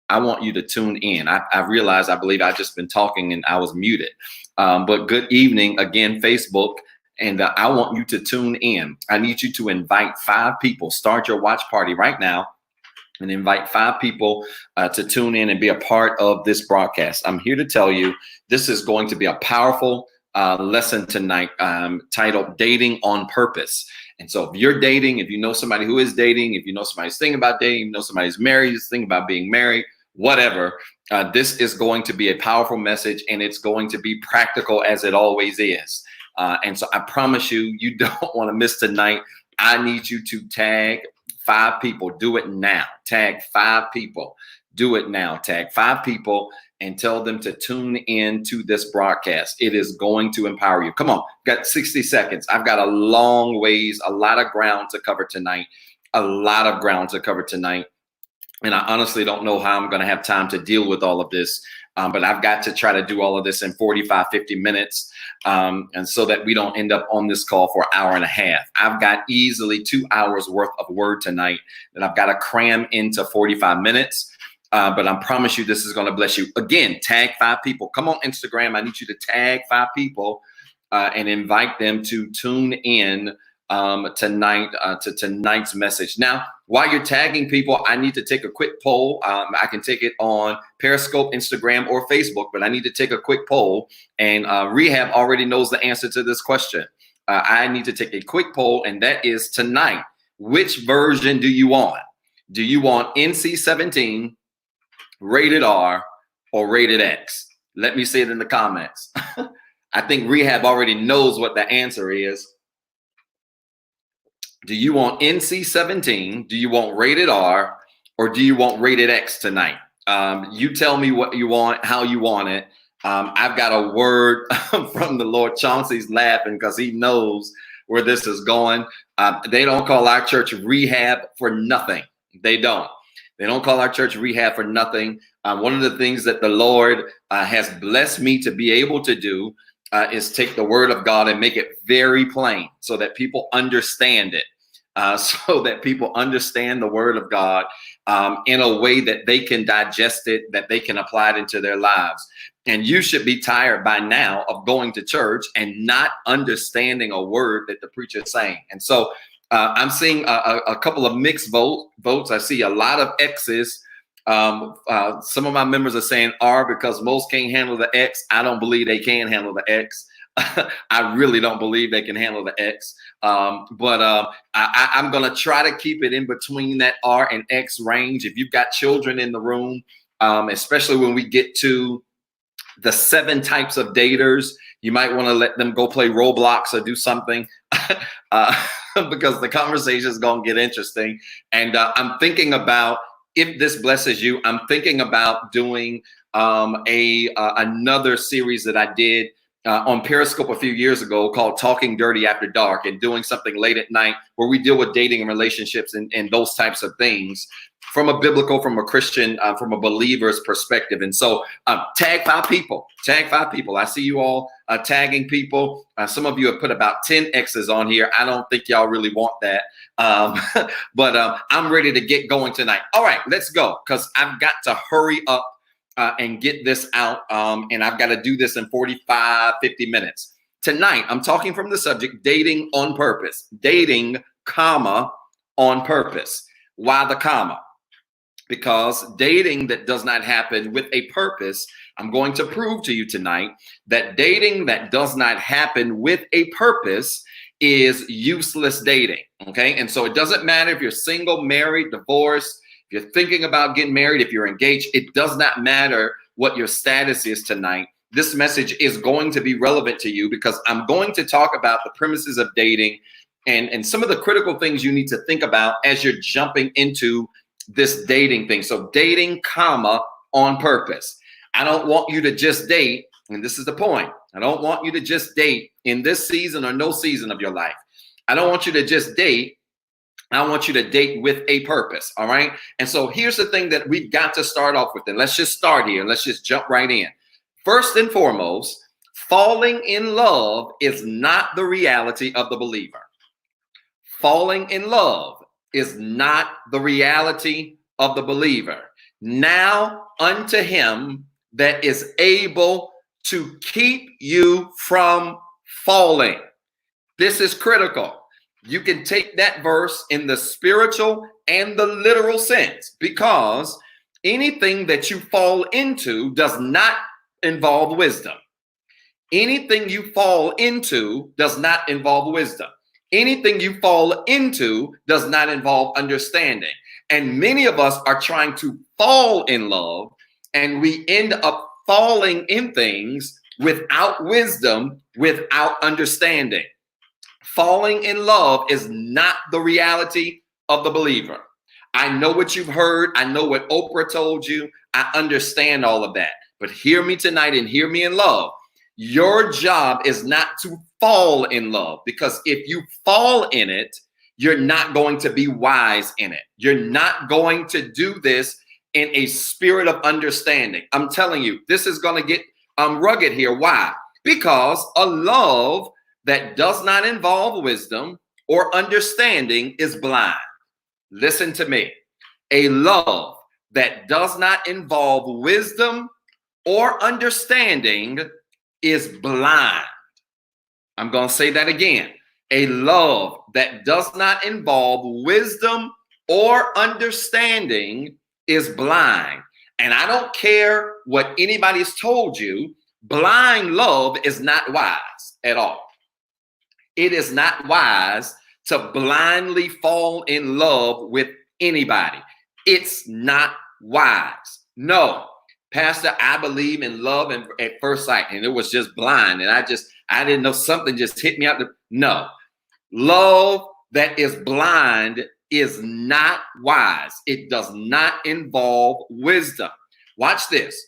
I want you to tune in. I realized, I believe I've just been talking and I was muted. But good evening again, Facebook. And I want you to tune in. I need you to invite 5 people. Start your watch party right now and invite 5 people to tune in and be a part of this broadcast. I'm here to tell you this is going to be a powerful lesson tonight titled Dating on Purpose. And so if you're dating, if you know somebody who is dating, if you know somebody's thinking about dating, you know somebody's married, is thinking about being married, whatever, this is going to be a powerful message, and it's going to be practical as it always is. And so I promise you, you don't want to miss tonight. I need you to tag 5 people. Do it now. Tag 5 people. Do it now. Tag 5 people and tell them to tune in to this broadcast. It is going to empower you. Come on. Got 60 seconds. I've got a long ways, a lot of ground to cover tonight. A lot of ground to cover tonight. And I honestly don't know how I'm going to have time to deal with all of this. But I've got to try to do all of this in 45, 50 minutes. And so that we don't end up on this call for an hour and a half. I've got easily 2 hours worth of word tonight that I've got to cram into 45 minutes. But I promise you, this is going to bless you. Again, tag 5 people. Come on Instagram. I need you to tag 5 people and invite them to tune in tonight to tonight's message. Now, while you're tagging people, I need to take a quick poll. I can take it on Periscope, Instagram, or Facebook, but I need to take a quick poll. And Rehab already knows the answer to this question. I need to take a quick poll, and that is tonight. Which version do you want? Do you want NC-17, rated R, or rated X? Let me see it in the comments. I think Rehab already knows what the answer is. Do you want NC-17? Do you want rated R, or do you want rated X tonight? You tell me what you want, how you want it. I've got a word from the Lord. Chauncey's laughing because he knows where this is going. They don't call our church Rehab for nothing. They don't. They don't call our church Rehab for nothing. One of the things that the Lord has blessed me to be able to do is take the word of God and make it very plain so that people understand it. So that people understand the word of God in a way that they can digest it, that they can apply it into their lives. And you should be tired by now of going to church and not understanding a word that the preacher is saying. And so I'm seeing a couple of mixed votes. I see a lot of X's. Some of my members are saying R because most can't handle the X. I don't believe they can handle the X. I really don't believe they can handle the X. But I'm going to try to keep it in between that R and X range. If you've got children in the room, especially when we get to the 7 types of daters, you might want to let them go play Roblox or do something because the conversation is going to get interesting. And I'm thinking about, if this blesses you, I'm thinking about doing another series that I did on Periscope a few years ago called Talking Dirty After Dark, and doing something late at night where we deal with dating and relationships and those types of things from a biblical, from a Christian, from a believer's perspective. And so tag 5 people. Tag 5 people. I see you all tagging people. Some of you have put about 10 X's on here. I don't think y'all really want that. But I'm ready to get going tonight. All right, let's go, because I've got to hurry up and get this out. And I've got to do this in 45, 50 minutes. Tonight, I'm talking from the subject, dating on purpose. Dating, comma, on purpose. Why the comma? Because dating that does not happen with a purpose, I'm going to prove to you tonight that dating that does not happen with a purpose is useless dating, okay? And so it doesn't matter if you're single, married, divorced, if you're thinking about getting married, if you're engaged, it does not matter what your status is tonight. This message is going to be relevant to you because I'm going to talk about the premises of dating and some of the critical things you need to think about as you're jumping into this dating thing. So dating, comma, on purpose. I don't want you to just date, and this is the point. I don't want you to just date in this season or no season of your life. I don't want you to just date. I want you to date with a purpose, all right? And so here's the thing that we've got to start off with, and let's just start here. Let's just jump right in. First and foremost, falling in love is not the reality of the believer. Falling in love is not the reality of the believer. Now unto him that is able to keep you from falling. This is critical. You can take that verse in the spiritual and the literal sense, because anything that you fall into does not involve wisdom. Anything you fall into does not involve wisdom. Anything you fall into does not involve understanding. And many of us are trying to fall in love, and we end up falling in things without wisdom, without understanding. Falling in love is not the reality of the believer. I know what you've heard. I know what Oprah told you. I understand all of that. But hear me tonight and hear me in love. Your job is not to fall in love, because if you fall in it, you're not going to be wise in it. You're not going to do this in a spirit of understanding. I'm telling you, this is going to get rugged here. Why? Because a love that does not involve wisdom or understanding is blind. Listen to me. A love that does not involve wisdom or understanding is blind. I'm going to say that again. A love that does not involve wisdom or understanding is blind. And I don't care what anybody's told you, blind love is not wise at all. It is not wise to blindly fall in love with anybody. It's not wise. No, Pastor, I believe in love at first sight, and it was just blind. And I didn't know, something just hit me out. No, love that is blind is not wise. It does not involve wisdom. Watch this.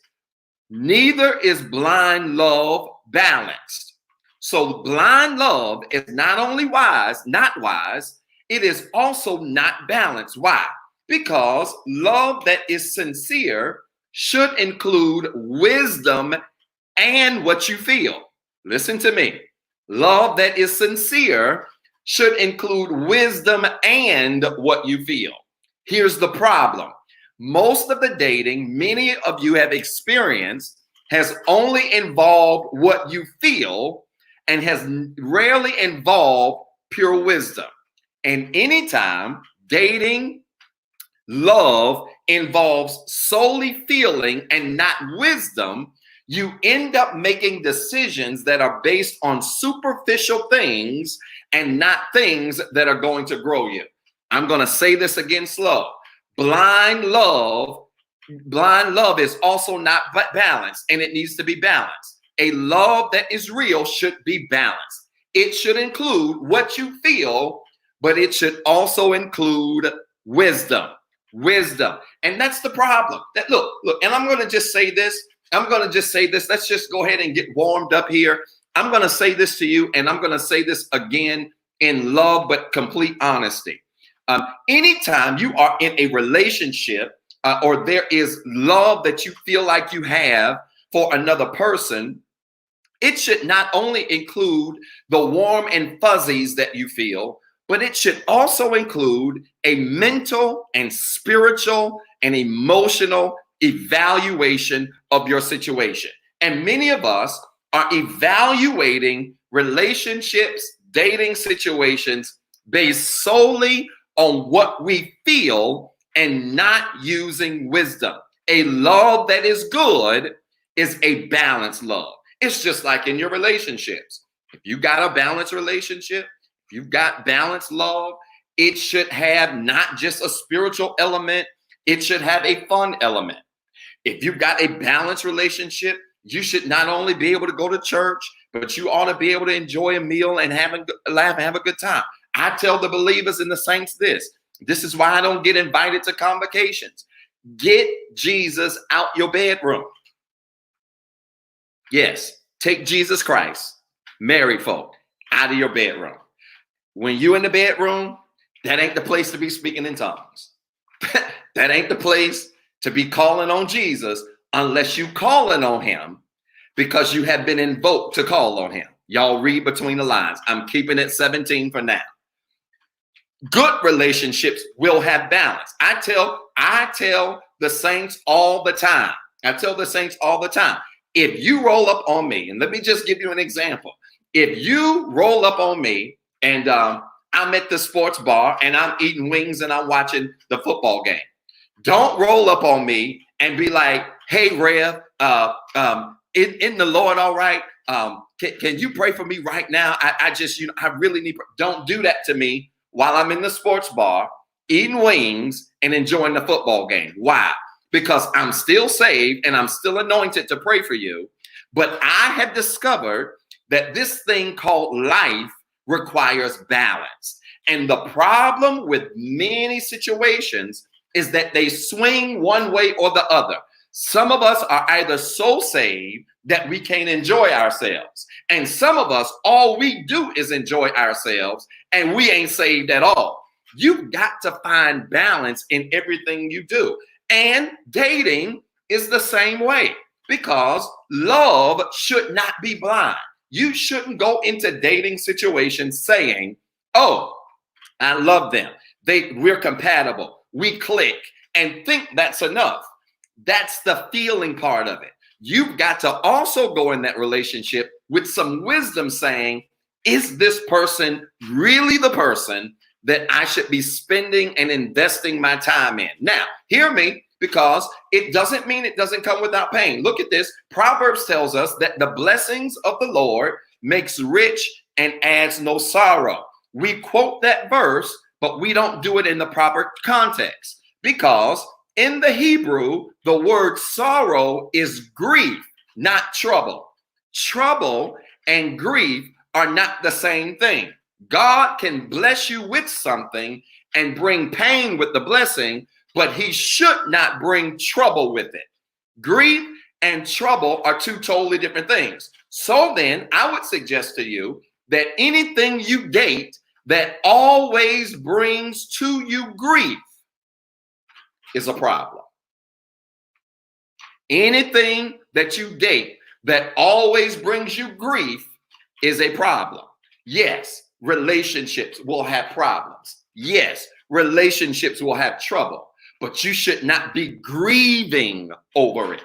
Neither is blind love balanced. So blind love is not only not wise, it is also not balanced. Why? Because love that is sincere should include wisdom and what you feel. Listen to me. Love that is sincere should include wisdom and what you feel. Here's the problem. Most of the dating many of you have experienced has only involved what you feel and has rarely involved pure wisdom. And anytime dating, love involves solely feeling and not wisdom, you end up making decisions that are based on superficial things and not things that are going to grow you. I'm going to say this again slow. Blind love is also not balanced, and it needs to be balanced. A love that is real should be balanced. It should include what you feel, but it should also include wisdom. And that's the problem. That look, and I'm going to just say this. Let's just go ahead and get warmed up here. I'm going to say this to you, and I'm going to say this again in love, but complete honesty. Anytime you are in a relationship or there is love that you feel like you have for another person, it should not only include the warm and fuzzies that you feel, but it should also include a mental and spiritual and emotional evaluation of your situation. And many of us are evaluating relationships, dating situations based solely on what we feel and not using wisdom. A love that is good is a balanced love. It's just like in your relationships. If you got a balanced relationship, if you've got balanced love, it should have not just a spiritual element, it should have a fun element. If you've got a balanced relationship, you should not only be able to go to church, but you ought to be able to enjoy a meal and laugh and have a good time. I tell the believers and the saints this. This is why I don't get invited to convocations. Get Jesus out your bedroom. Yes, take Jesus Christ, married folk, out of your bedroom. When you in the bedroom, that ain't the place to be speaking in tongues. That ain't the place to be calling on Jesus unless you calling on him because you have been invoked to call on him. Y'all read between the lines. I'm keeping it 17 for now. Good relationships will have balance. I tell the saints all the time. I tell the saints all the time. If you roll up on me, and let me just give you an example. If you roll up on me and I'm at the sports bar and I'm eating wings and I'm watching the football game, don't roll up on me and be like, "Hey, Rev, in the Lord, all right? Can you pray for me right now? I just, I really need." Don't do that to me while I'm in the sports bar eating wings and enjoying the football game. Why? Because I'm still saved and I'm still anointed to pray for you. But I have discovered that this thing called life requires balance. And the problem with many situations is that they swing one way or the other. Some of us are either so saved that we can't enjoy ourselves. And some of us, all we do is enjoy ourselves and we ain't saved at all. You've got to find balance in everything you do. And dating is the same way, because love should not be blind. You shouldn't go into dating situations saying, "Oh, I love them. We're compatible. We click," and think that's enough. That's the feeling part of it. You've got to also go in that relationship with some wisdom, saying, is this person really the person that I should be spending and investing my time in? Now, hear me, because it doesn't mean it doesn't come without pain. Look at this. Proverbs tells us that the blessings of the Lord makes rich and adds no sorrow. We quote that verse, but we don't do it in the proper context, because in the Hebrew, the word sorrow is grief, not trouble. Trouble and grief are not the same thing. God can bless you with something and bring pain with the blessing, but he should not bring trouble with it. Grief and trouble are two totally different things. So then I would suggest to you that anything you date that always brings to you grief is a problem. Anything that you date that always brings you grief is a problem. Yes, relationships will have problems. Yes, relationships will have trouble, but you should not be grieving over it.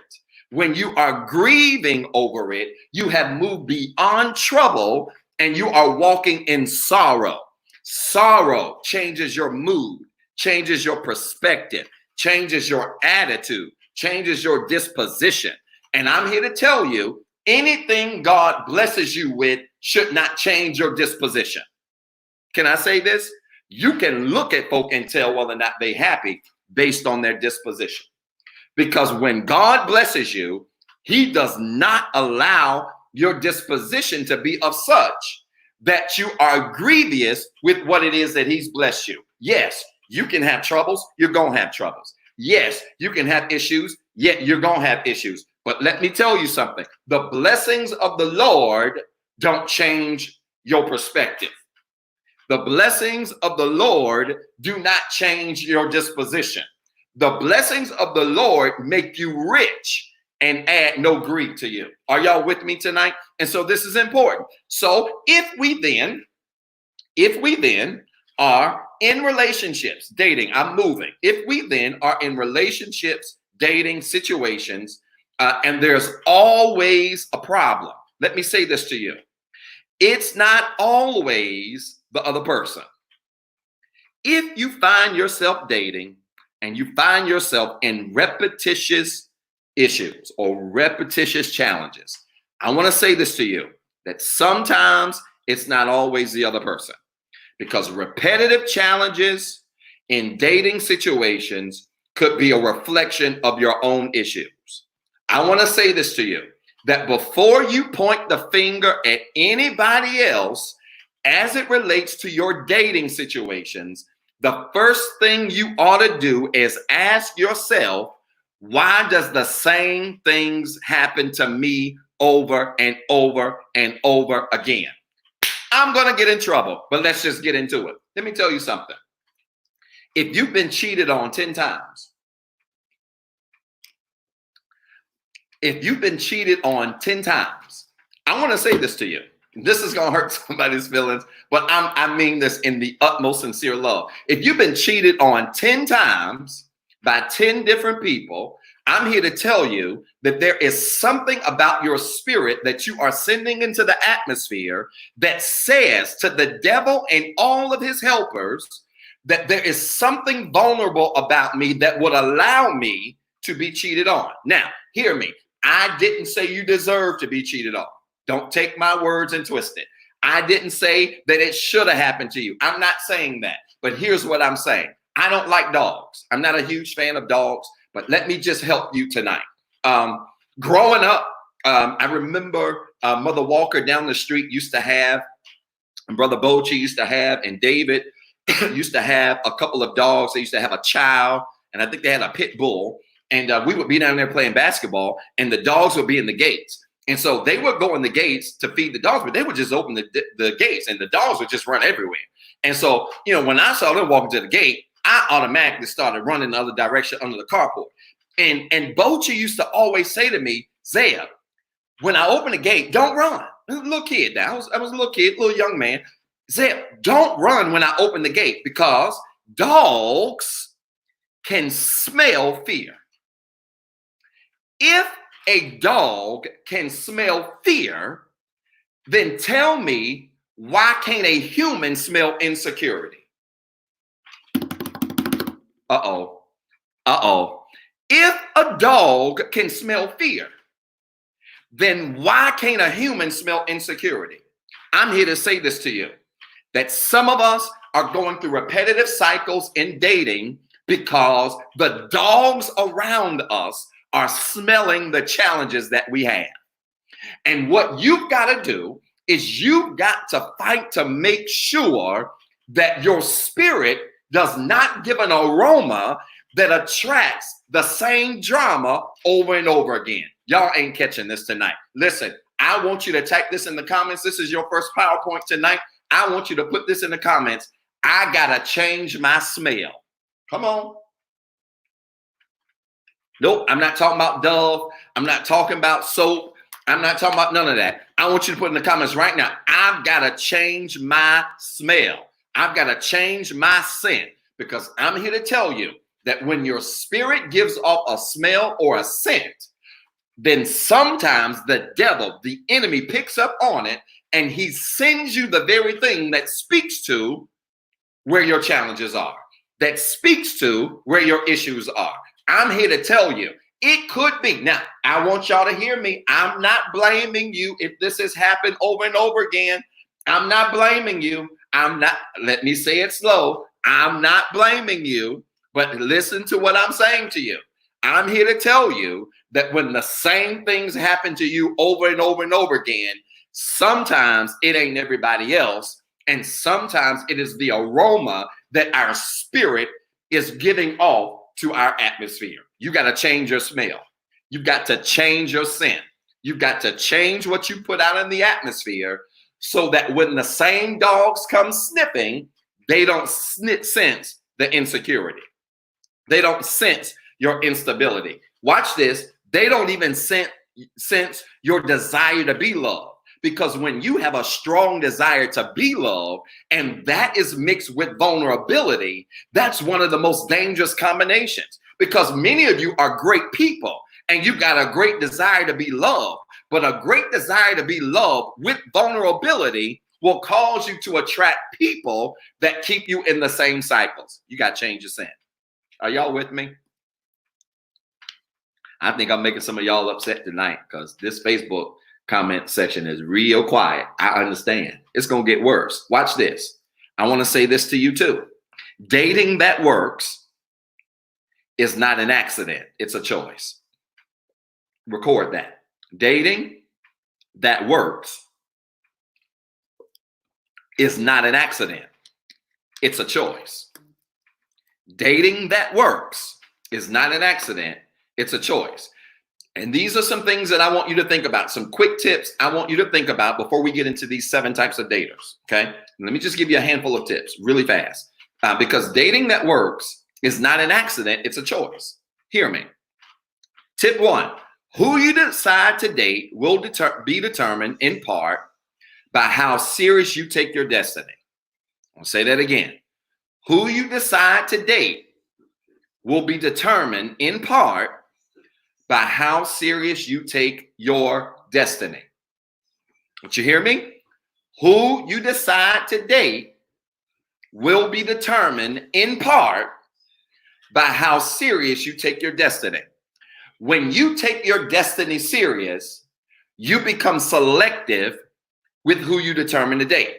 When you are grieving over it, you have moved beyond trouble and you are walking in sorrow. Sorrow changes your mood, changes your perspective, changes your attitude, changes your disposition. And I'm here to tell you, anything God blesses you with should not change your disposition. Can I say this? You can look at folk and tell whether or not they're happy based on their disposition. Because when God blesses you, he does not allow your disposition to be of such that you are grievous with what it is that he's blessed you. Yes, you can have troubles. You're going to have troubles. Yes, you can have issues. Yet you're going to have issues. But let me tell you something. The blessings of the Lord don't change your perspective. The blessings of the Lord do not change your disposition. The blessings of the Lord make you rich and add no grief to you. Are y'all with me tonight? And so this is important. So if we then are in relationships, dating, I'm moving. If we then are in relationships, dating situations, and there's always a problem, let me say this to you. It's not always the other person. If you find yourself dating and you find yourself in repetitious issues or repetitious challenges, I want to say this to you, that sometimes it's not always the other person, because repetitive challenges in dating situations could be a reflection of your own issues. I want to say this to you, that before you point the finger at anybody else as it relates to your dating situations, the first thing you ought to do is ask yourself, why does the same things happen to me over and over and over again? I'm going to get in trouble, but let's just get into it. Let me tell you something. If you've been cheated on 10 times, I want to say this to you. This is going to hurt somebody's feelings, but I mean this in the utmost sincere love. If you've been cheated on 10 times by 10 different people, I'm here to tell you that there is something about your spirit that you are sending into the atmosphere that says to the devil and all of his helpers that there is something vulnerable about me that would allow me to be cheated on. Now, hear me. I didn't say you deserve to be cheated on. Don't take my words and twist it. I didn't say that it should have happened to you. I'm not saying that. But here's what I'm saying. I don't like dogs. I'm not a huge fan of dogs, but let me just help you tonight. Growing up, I remember Mother Walker down the street used to have, and Brother Bochi used to have, and David used to have a couple of dogs. They used to have a child, and I think they had a pit bull. And we would be down there playing basketball, and the dogs would be in the gates. And so they would go in the gates to feed the dogs, but they would just open the gates, and the dogs would just run everywhere. And so, you know, when I saw them walking to the gate, I automatically started running the other direction under the carport. And Bochi used to always say to me, Zeb, when I open the gate, don't run. I was a little kid now. I was a little kid, little young man. Zeb, don't run when I open the gate because dogs can smell fear. If a dog can smell fear, then tell me, why can't a human smell insecurity? Uh-oh. Uh-oh. If a dog can smell fear, then why can't a human smell insecurity? I'm here to say this to you, that some of us are going through repetitive cycles in dating because the dogs around us are smelling the challenges that we have. And what you've got to do is you've got to fight to make sure that your spirit does not give an aroma that attracts the same drama over and over again. Y'all ain't catching this tonight. Listen, I want you to type this in the comments. This is your first PowerPoint tonight. I want you to put this in the comments. I got to change my smell. Come on. Nope, I'm not talking about Dove. I'm not talking about soap. I'm not talking about none of that. I want you to put in the comments right now, I've got to change my smell. I've got to change my scent, because I'm here to tell you that when your spirit gives off a smell or a scent, then sometimes the devil, the enemy, picks up on it and he sends you the very thing that speaks to where your challenges are, that speaks to where your issues are. I'm here to tell you, it could be. Now, I want y'all to hear me. I'm not blaming you if this has happened over and over again. I'm not blaming you. Let me say it slow. I'm not blaming you, but listen to what I'm saying to you. I'm here to tell you that when the same things happen to you over and over and over again, sometimes it ain't everybody else, and sometimes it is the aroma that our spirit is giving off to our atmosphere. You got to change your smell. You've got to change your scent. You've got to change what you put out in the atmosphere so that when the same dogs come sniffing, they don't sense the insecurity. They don't sense your instability. Watch this. They don't even sense your desire to be loved. Because when you have a strong desire to be loved, and that is mixed with vulnerability, that's one of the most dangerous combinations. Because many of you are great people, and you've got a great desire to be loved. But a great desire to be loved with vulnerability will cause you to attract people that keep you in the same cycles. You got to change your scent. Are y'all with me? I think I'm making some of y'all upset tonight because this Facebook comment section is real quiet. I understand. It's going to get worse. Watch this. I want to say this to you too. Dating that works is not an accident. It's a choice. Record that. Dating that works is not an accident. It's a choice. Dating that works is not an accident. It's a choice. And these are some things that I want you to think about. Some quick tips I want you to think about before we get into these 7 types of daters. Okay. And let me just give you a handful of tips really fast. Because dating that works is not an accident. It's a choice. Hear me. Tip 1, who you decide to date will be determined in part by how serious you take your destiny. I'll say that again. Who you decide to date will be determined in part by how serious you take your destiny. Don't you hear me? Who you decide to date will be determined in part by how serious you take your destiny. When you take your destiny serious, you become selective with who you determine to date.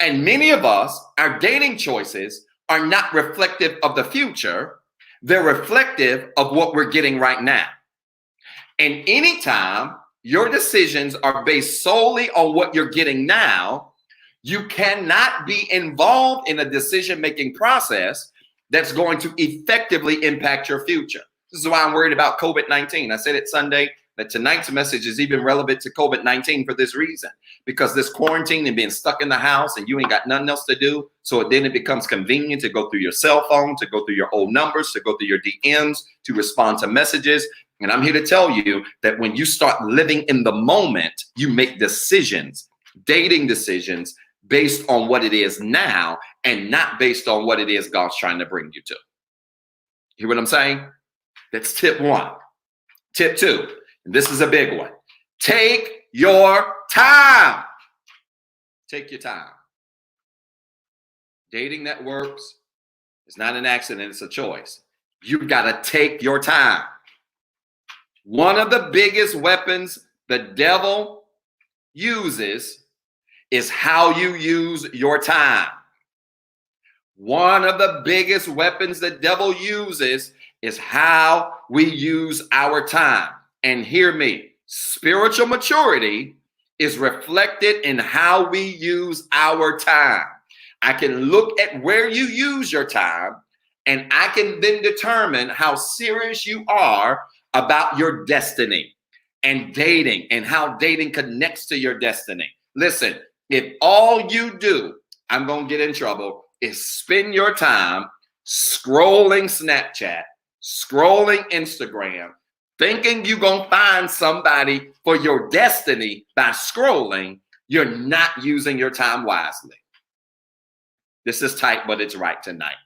And many of us, our dating choices are not reflective of the future. They're reflective of what we're getting right now. And anytime your decisions are based solely on what you're getting now, you cannot be involved in a decision-making process that's going to effectively impact your future. This is why I'm worried about COVID-19. I said it Sunday that tonight's message is even relevant to COVID-19 for this reason, because this quarantine and being stuck in the house and you ain't got nothing else to do. So then it becomes convenient to go through your cell phone, to go through your old numbers, to go through your DMs, to respond to messages. And I'm here to tell you that when you start living in the moment, you make decisions, dating decisions based on what it is now and not based on what it is God's trying to bring you to. Hear what I'm saying? That's tip one. Tip two, and this is a big one. Take your time. Take your time. Dating that works is not an accident, it's a choice. You've got to take your time. One of the biggest weapons the devil uses is how you use your time. One of the biggest weapons the devil uses is how we use our time. And hear me, spiritual maturity is reflected in how we use our time. I can look at where you use your time, and I can then determine how serious you are about your destiny and dating and how dating connects to your destiny. Listen, if all you do, I'm going to get in trouble, is spend your time scrolling Snapchat, scrolling Instagram, thinking you're going to find somebody for your destiny by scrolling, you're not using your time wisely. This is tight, but it's right tonight.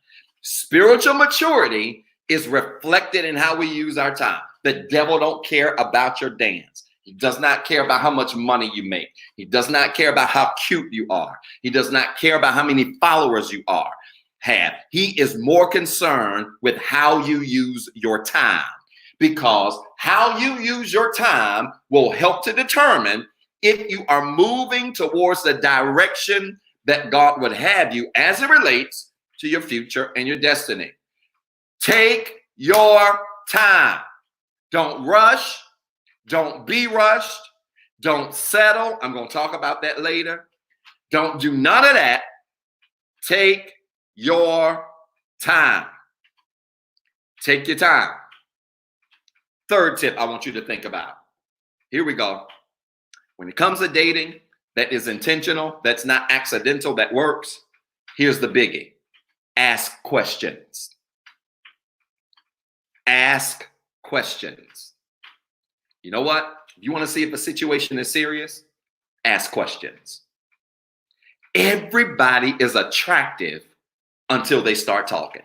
Spiritual maturity is reflected in how we use our time. The devil don't care about your dance. He does not care about how much money you make. He does not care about how cute you are. He does not care about how many followers you have. He is more concerned with how you use your time, because how you use your time will help to determine if you are moving towards the direction that God would have you as it relates to your future and your destiny. Take your time. Don't rush. Don't be rushed. Don't settle. I'm going to talk about that later. Don't do none of that. Take your time. Take your time. Third tip I want you to think about. Here we go. When it comes to dating that is intentional, that's not accidental, that works, here's the biggie. Ask questions. Ask questions. You know what? If you want to see if a situation is serious, ask questions. Everybody is attractive until they start talking.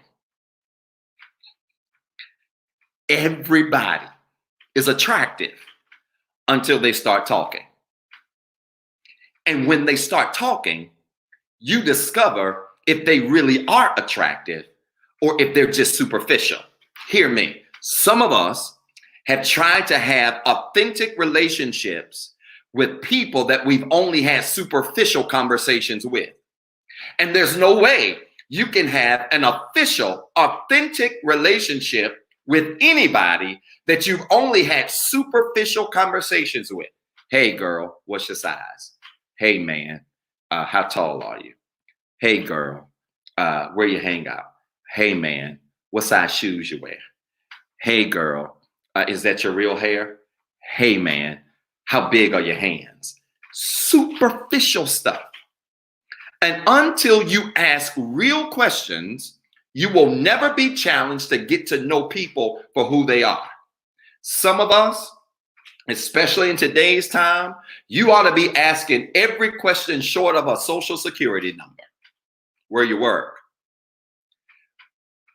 Everybody is attractive until they start talking. And when they start talking, you discover if they really are attractive or if they're just superficial. Hear me. Some of us have tried to have authentic relationships with people that we've only had superficial conversations with. And there's no way you can have an official, authentic relationship with anybody that you've only had superficial conversations with. Hey girl, what's your size? Hey man, how tall are you? Hey girl, where you hang out? Hey man, what size shoes you wear? Hey girl, is that your real hair? Hey man, how big are your hands? Superficial stuff. And until you ask real questions, you will never be challenged to get to know people for who they are. Some of us, especially in today's time, you ought to be asking every question short of a social security number. Where you work?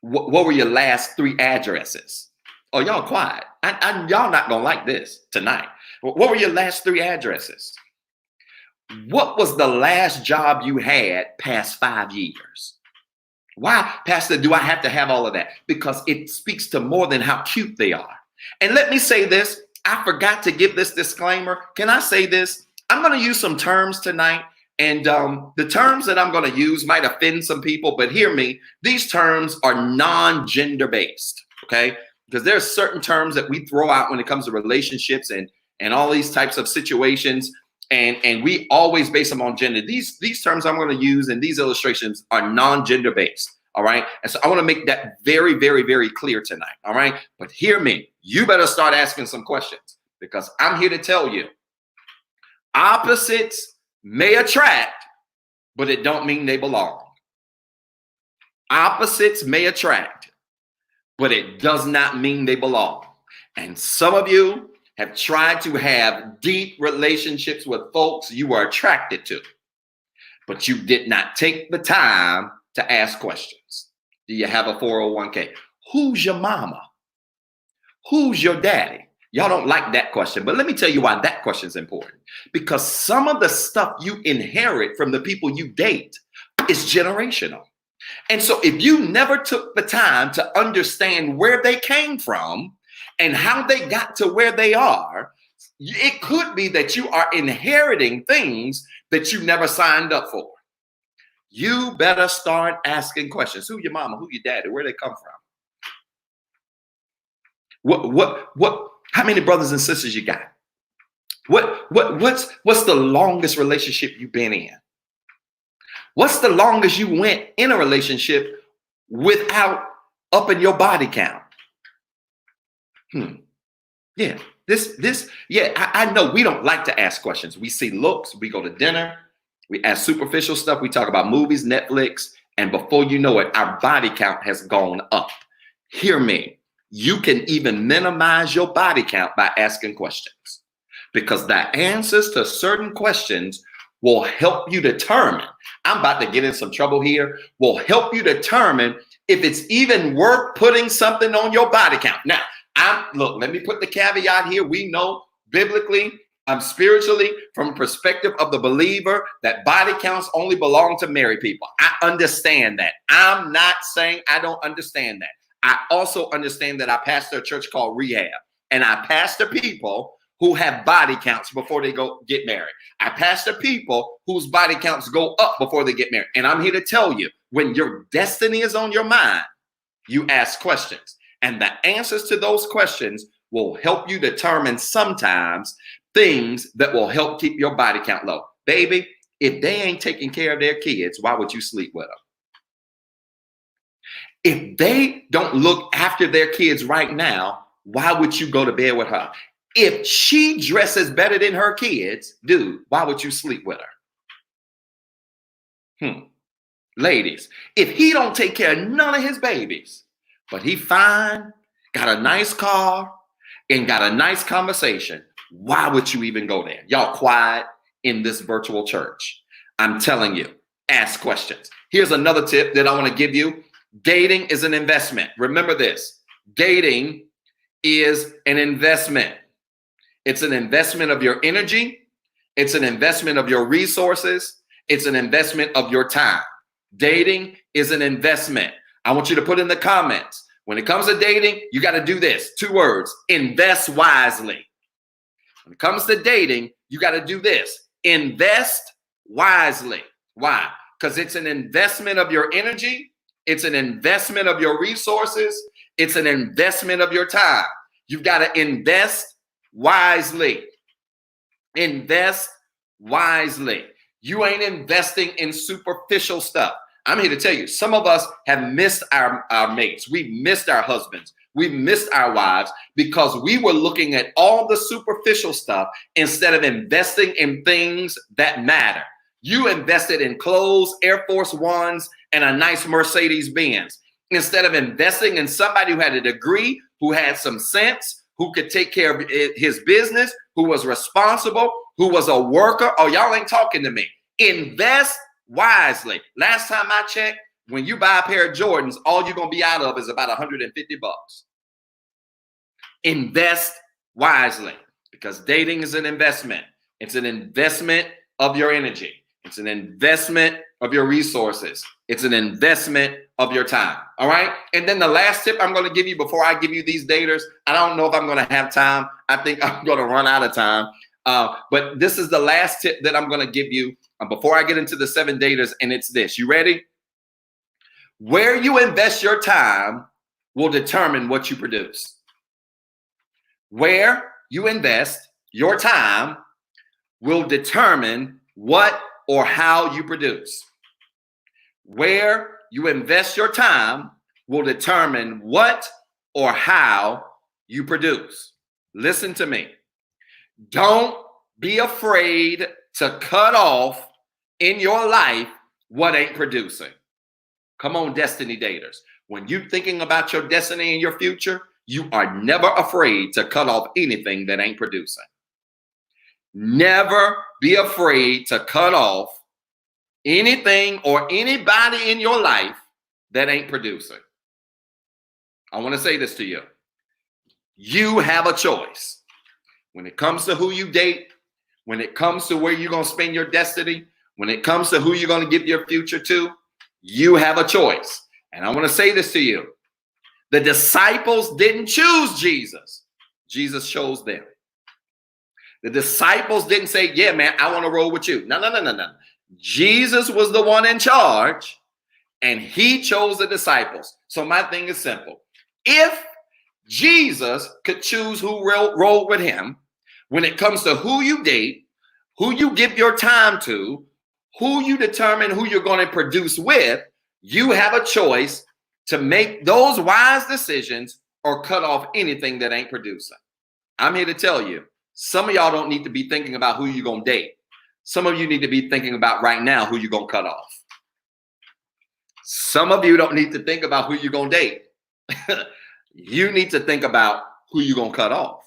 What were your last 3 addresses? Oh, y'all quiet. Y'all not gonna like this tonight. What were your last 3 addresses? What was the last job you had past 5 years? Why, Pastor, do I have to have all of that? Because it speaks to more than how cute they are. And let me say this. I forgot to give this disclaimer. Can I say this? I'm going to use some terms tonight. And the terms that I'm going to use might offend some people, but hear me. These terms are non-gender based, okay? Because there are certain terms that we throw out when it comes to relationships and all these types of situations. And we always base them on gender. These terms I'm going to use in these illustrations are non-gender based. All right. And so I want to make that very, very, very clear tonight. All right. But hear me. You better start asking some questions, because I'm here to tell you opposites may attract, but it don't mean they belong. Opposites may attract, but it does not mean they belong. And some of you have tried to have deep relationships with folks you were attracted to, but you did not take the time to ask questions. Do you have a 401k? Who's your mama? Who's your daddy? Y'all don't like that question, but let me tell you why that question is important. Because some of the stuff you inherit from the people you date is generational. And so if you never took the time to understand where they came from and how they got to where they are, it could be that you are inheriting things that you never signed up for. You better start asking questions. Who your mama? Who your daddy? Where they come from? How many brothers and sisters you got? What's the longest relationship you've been in? What's the longest you went in a relationship without upping your body count? Yeah, I know we don't like to ask questions. We see looks, we go to dinner, we ask superficial stuff, we talk about movies, Netflix, and before you know it, our body count has gone up. Hear me. You can even minimize your body count by asking questions, because the answers to certain questions will help you determine, I'm about to get in some trouble here, will help you determine if it's even worth putting something on your body count. Now, look, let me put the caveat here. We know biblically, spiritually, from a perspective of the believer, that body counts only belong to married people. I understand that. I'm not saying I don't understand that. I also understand that I pastor a church called Rehab, and I pastor people who have body counts before they get married. I pastor people whose body counts go up before they get married. And I'm here to tell you, when your destiny is on your mind, you ask questions. And the answers to those questions will help you determine sometimes things that will help keep your body count low. Baby, if they ain't taking care of their kids, why would you sleep with them? If they don't look after their kids right now, why would you go to bed with her? If she dresses better than her kids, dude, why would you sleep with her? Ladies, if he don't take care of none of his babies, but he fine, got a nice car, and got a nice conversation, why would you even go there? Y'all quiet in this virtual church. I'm telling you, ask questions. Here's another tip that I want to give you. Dating is an investment. Remember this. Dating is an investment. It's an investment of your energy. It's an investment of your resources. It's an investment of your time. Dating is an investment. I want you to put in the comments, when it comes to dating, you got to do this. 2 words, invest wisely. When it comes to dating, you got to do this, invest wisely. Why? Because it's an investment of your energy. It's an investment of your resources. It's an investment of your time. You've got to invest wisely. Invest wisely. You ain't investing in superficial stuff. I'm here to tell you, some of us have missed our mates. We've missed our husbands. We've missed our wives because we were looking at all the superficial stuff instead of investing in things that matter. You invested in clothes, Air Force Ones, and a nice Mercedes Benz instead of investing in somebody who had a degree, who had some sense, who could take care of his business, who was responsible, who was a worker. Oh, y'all ain't talking to me. Invest wisely. Last time I checked, when you buy a pair of Jordans, all you're going to be out of is about 150 bucks. Invest wisely, because dating is an investment. It's an investment of your energy. It's an investment of your resources. It's an investment of your time. All right. And then the last tip I'm going to give you before I give you these daters, I don't know if I'm going to have time. I think I'm going to run out of time. But this is the last tip that I'm going to give you before I get into the 7 daters. And it's this. You ready? Where you invest your time will determine what you produce. Where you invest your time will determine what or how you produce. Where you invest your time will determine what or how you produce. Listen to me. Don't be afraid to cut off in your life what ain't producing. Come on, destiny daters. When you're thinking about your destiny and your future, you are never afraid to cut off anything that ain't producing. Never be afraid to cut off anything or anybody in your life that ain't producing. I want to say this to you. You have a choice. When it comes to who you date, when it comes to where you're going to spend your destiny, when it comes to who you're going to give your future to, you have a choice. And I want to say this to you. The disciples didn't choose Jesus. Jesus chose them. The disciples didn't say, yeah, man, I want to roll with you. No. Jesus was the one in charge, and he chose the disciples. So my thing is simple. If Jesus could choose who rolled with him, when it comes to who you date, who you give your time to, who you determine who you're going to produce with, you have a choice to make those wise decisions or cut off anything that ain't producing. I'm here to tell you, some of y'all don't need to be thinking about who you're going to date. Some of you need to be thinking about right now who you're going to cut off. Some of you don't need to think about who you're going to date. You need to think about who you're going to cut off.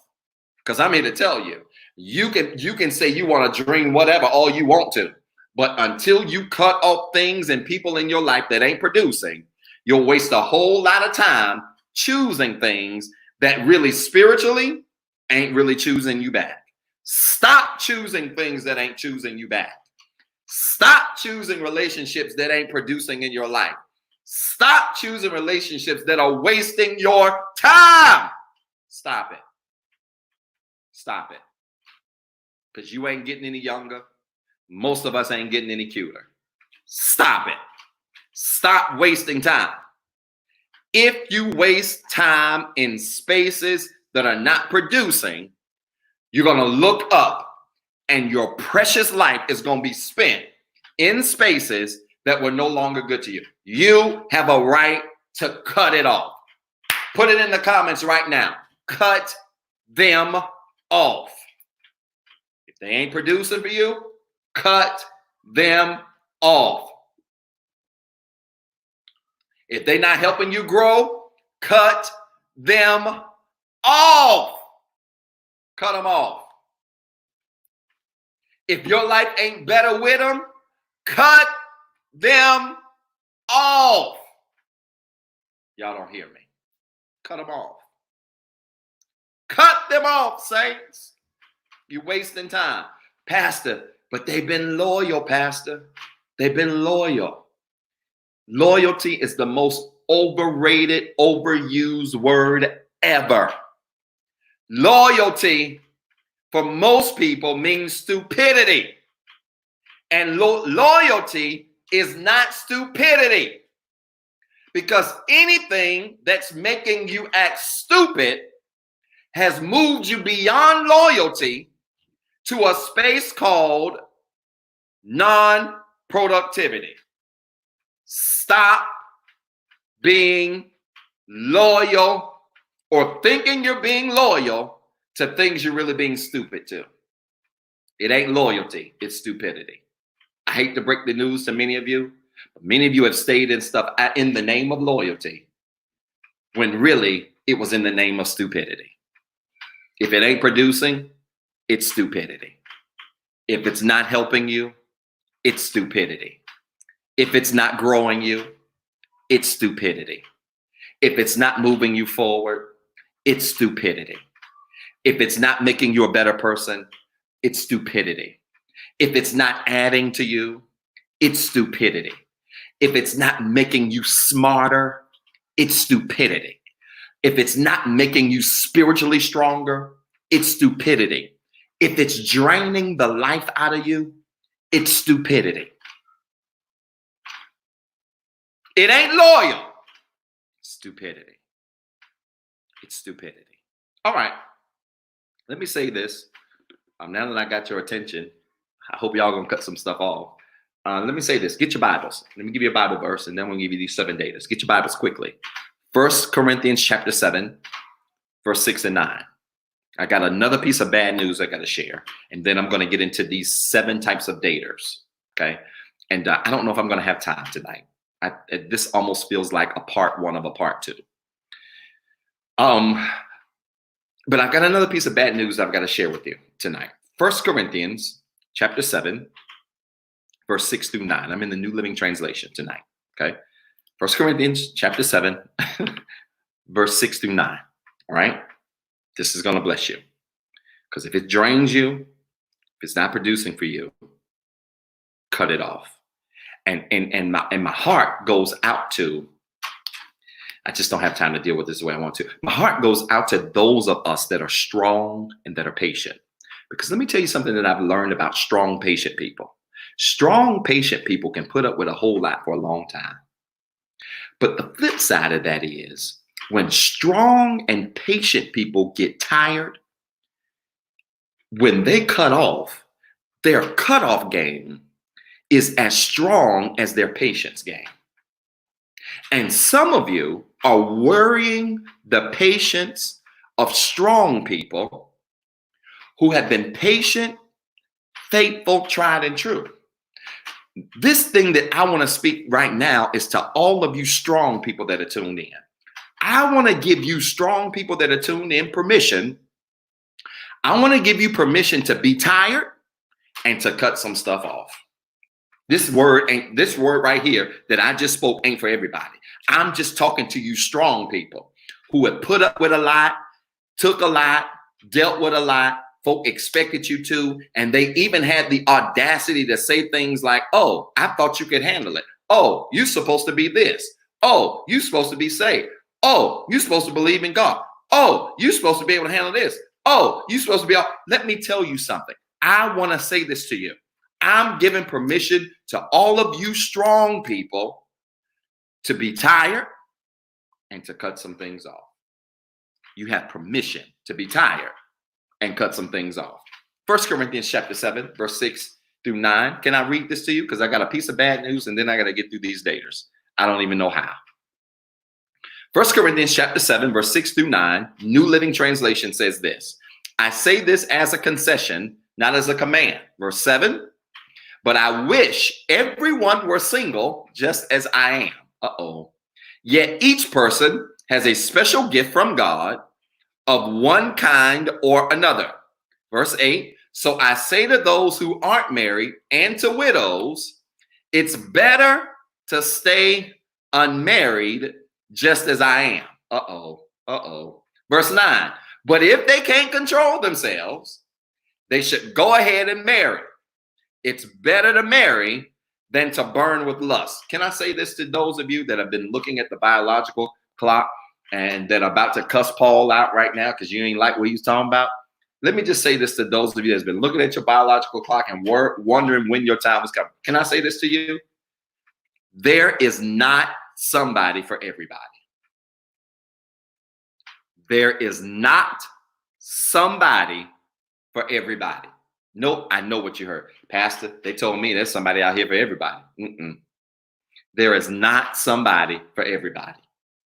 Because I'm here to tell you, you can say you want to dream whatever all you want to. But until you cut off things and people in your life that ain't producing, you'll waste a whole lot of time choosing things that really spiritually ain't really choosing you back. Stop choosing things that ain't choosing you back. Stop choosing relationships that ain't producing in your life. Stop choosing relationships that are wasting your time. Stop it. Stop it. Because you ain't getting any younger. Most of us ain't getting any cuter. Stop it. Stop wasting time. If you waste time in spaces that are not producing, you're going to look up and your precious life is going to be spent in spaces that were no longer good to you. You have a right to cut it off. Put it in the comments right now. Cut them off. If they ain't producing for you, cut them off. If they're not helping you grow, cut them off. Cut them off. If your life ain't better with them, cut them off. Y'all don't hear me. Cut them off. Cut them off, saints. You're wasting time. Pastor, but they've been loyal, Pastor. They've been loyal. Loyalty is the most overrated, overused word ever. Loyalty for most people means stupidity. And loyalty is not stupidity. Because anything that's making you act stupid has moved you beyond loyalty to a space called non-productivity. Stop being loyal or thinking you're being loyal to things you're really being stupid to. It ain't loyalty, it's stupidity. I hate to break the news to many of you, but many of you have stayed in stuff in the name of loyalty when really it was in the name of stupidity. If it ain't producing, it's stupidity. If it's not helping you, it's stupidity. If it's not growing you, it's stupidity. If it's not moving you forward, it's stupidity. If it's not making you a better person, it's stupidity. If it's not adding to you, it's stupidity. If it's not making you smarter, it's stupidity. If it's not making you spiritually stronger, it's stupidity. If it's draining the life out of you, it's stupidity. It ain't loyal. Stupidity. It's stupidity. All right. Let me say this. Now that I got your attention, I hope y'all gonna cut some stuff off. Let me say this. Get your Bibles. Let me give you a Bible verse, and then we'll give you these 7 datas. Get your Bibles quickly. 1 Corinthians chapter 7, verse 6 and 9. I got another piece of bad news I got to share, and then I'm going to get into these 7 types of daters. Okay, and I don't know if I'm going to have time tonight. This almost feels like a part 1 of a part 2. But I've got another piece of bad news I've got to share with you tonight. 1 Corinthians chapter 7, verse 6 through 9. I'm in the New Living Translation tonight. Okay. 1 Corinthians chapter 7, verse 6 through 9. All right. This is going to bless you. Because if it drains you, if it's not producing for you, cut it off. And my heart goes out to, I just don't have time to deal with this the way I want to. My heart goes out to those of us that are strong and that are patient. Because let me tell you something that I've learned about strong, patient people. Strong, patient people can put up with a whole lot for a long time. But the flip side of that is when strong and patient people get tired, when they cut off, their cutoff game is as strong as their patience game. And some of you are worrying the patience of strong people who have been patient, faithful, tried, and true. This thing that I want to speak right now is to all of you strong people that are tuned in. I want to give you strong people that are tuned in permission. I want to give you permission to be tired and to cut some stuff off. This word right here that I just spoke ain't for everybody. I'm just talking to you strong people who have put up with a lot, took a lot, dealt with a lot. Folk expected you to, and they even had the audacity to say things like, oh, I thought you could handle it. Oh, you're supposed to be this. Oh, you're supposed to be saved. Oh, you're supposed to believe in God. Oh, you're supposed to be able to handle this. Oh, you're supposed to be all. Let me tell you something. I want to say this to you. I'm giving permission to all of you strong people to be tired and to cut some things off. You have permission to be tired and cut some things off. 1 Corinthians chapter 7, verse 6 through 9. Can I read this to you? Because I got a piece of bad news and then I got to get through these daters. I don't even know how. 1 Corinthians chapter 7, verse 6 through 9, New Living Translation says this. I say this as a concession, not as a command. Verse 7, but I wish everyone were single just as I am. Yet each person has a special gift from God of one kind or another. Verse 8, so I say to those who aren't married and to widows, it's better to stay unmarried just as I am. Verse 9, but if they can't control themselves, they should go ahead and marry. It's better to marry than to burn with lust. Can I say this to those of you that have been looking at the biological clock and that are about to cuss Paul out right now because you ain't like what he's talking about? Let me just say this to those of you that's been looking at your biological clock and wondering when your time is coming. Can I say this to you? There is not somebody for everybody. There is not somebody for everybody. Nope, I know what you heard. Pastor, they told me there's somebody out here for everybody. There is not somebody for everybody.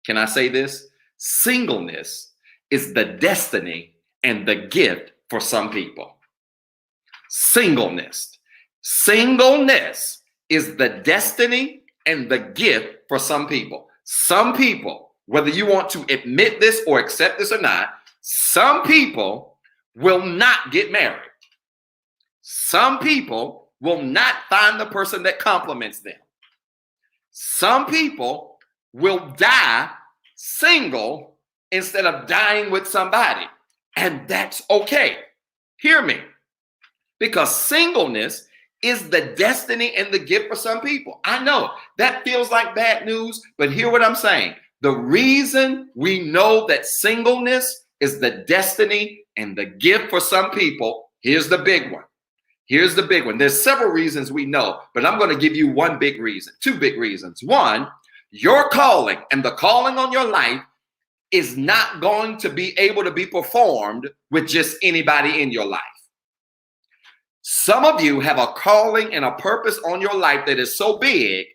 Can I say this? Singleness is the destiny and the gift for some people. Singleness is the destiny and the gift for some people. Some people, whether you want to admit this or accept this or not, some people will not get married. Some people will not find the person that compliments them. Some people will die single instead of dying with somebody. And that's okay. Hear me. Because singleness is the destiny and the gift for some people. I know that feels like bad news, but hear what I'm saying. The reason we know that singleness is the destiny and the gift for some people, here's the big one. Here's the big one. There's several reasons we know, but I'm going to give you one big reason, two big reasons. One, your calling and the calling on your life is not going to be able to be performed with just anybody in your life. Some of you have a calling and a purpose on your life that is so big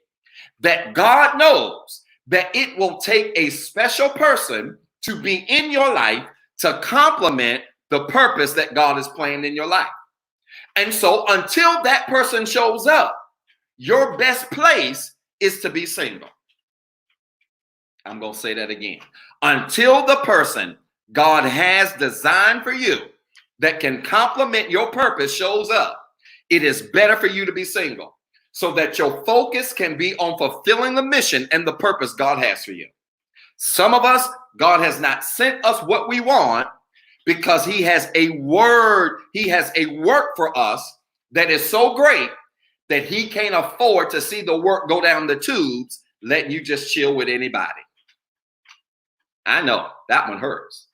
that God knows that it will take a special person to be in your life to complement the purpose that God has planned in your life. And so until that person shows up, your best place is to be single. I'm going to say that again. Until the person God has designed for you that can complement your purpose shows up, it is better for you to be single so that your focus can be on fulfilling the mission and the purpose God has for you. Some of us, God has not sent us what we want because he has a word, he has a work for us that is so great that he can't afford to see the work go down the tubes, letting you just chill with anybody. I know that one hurts.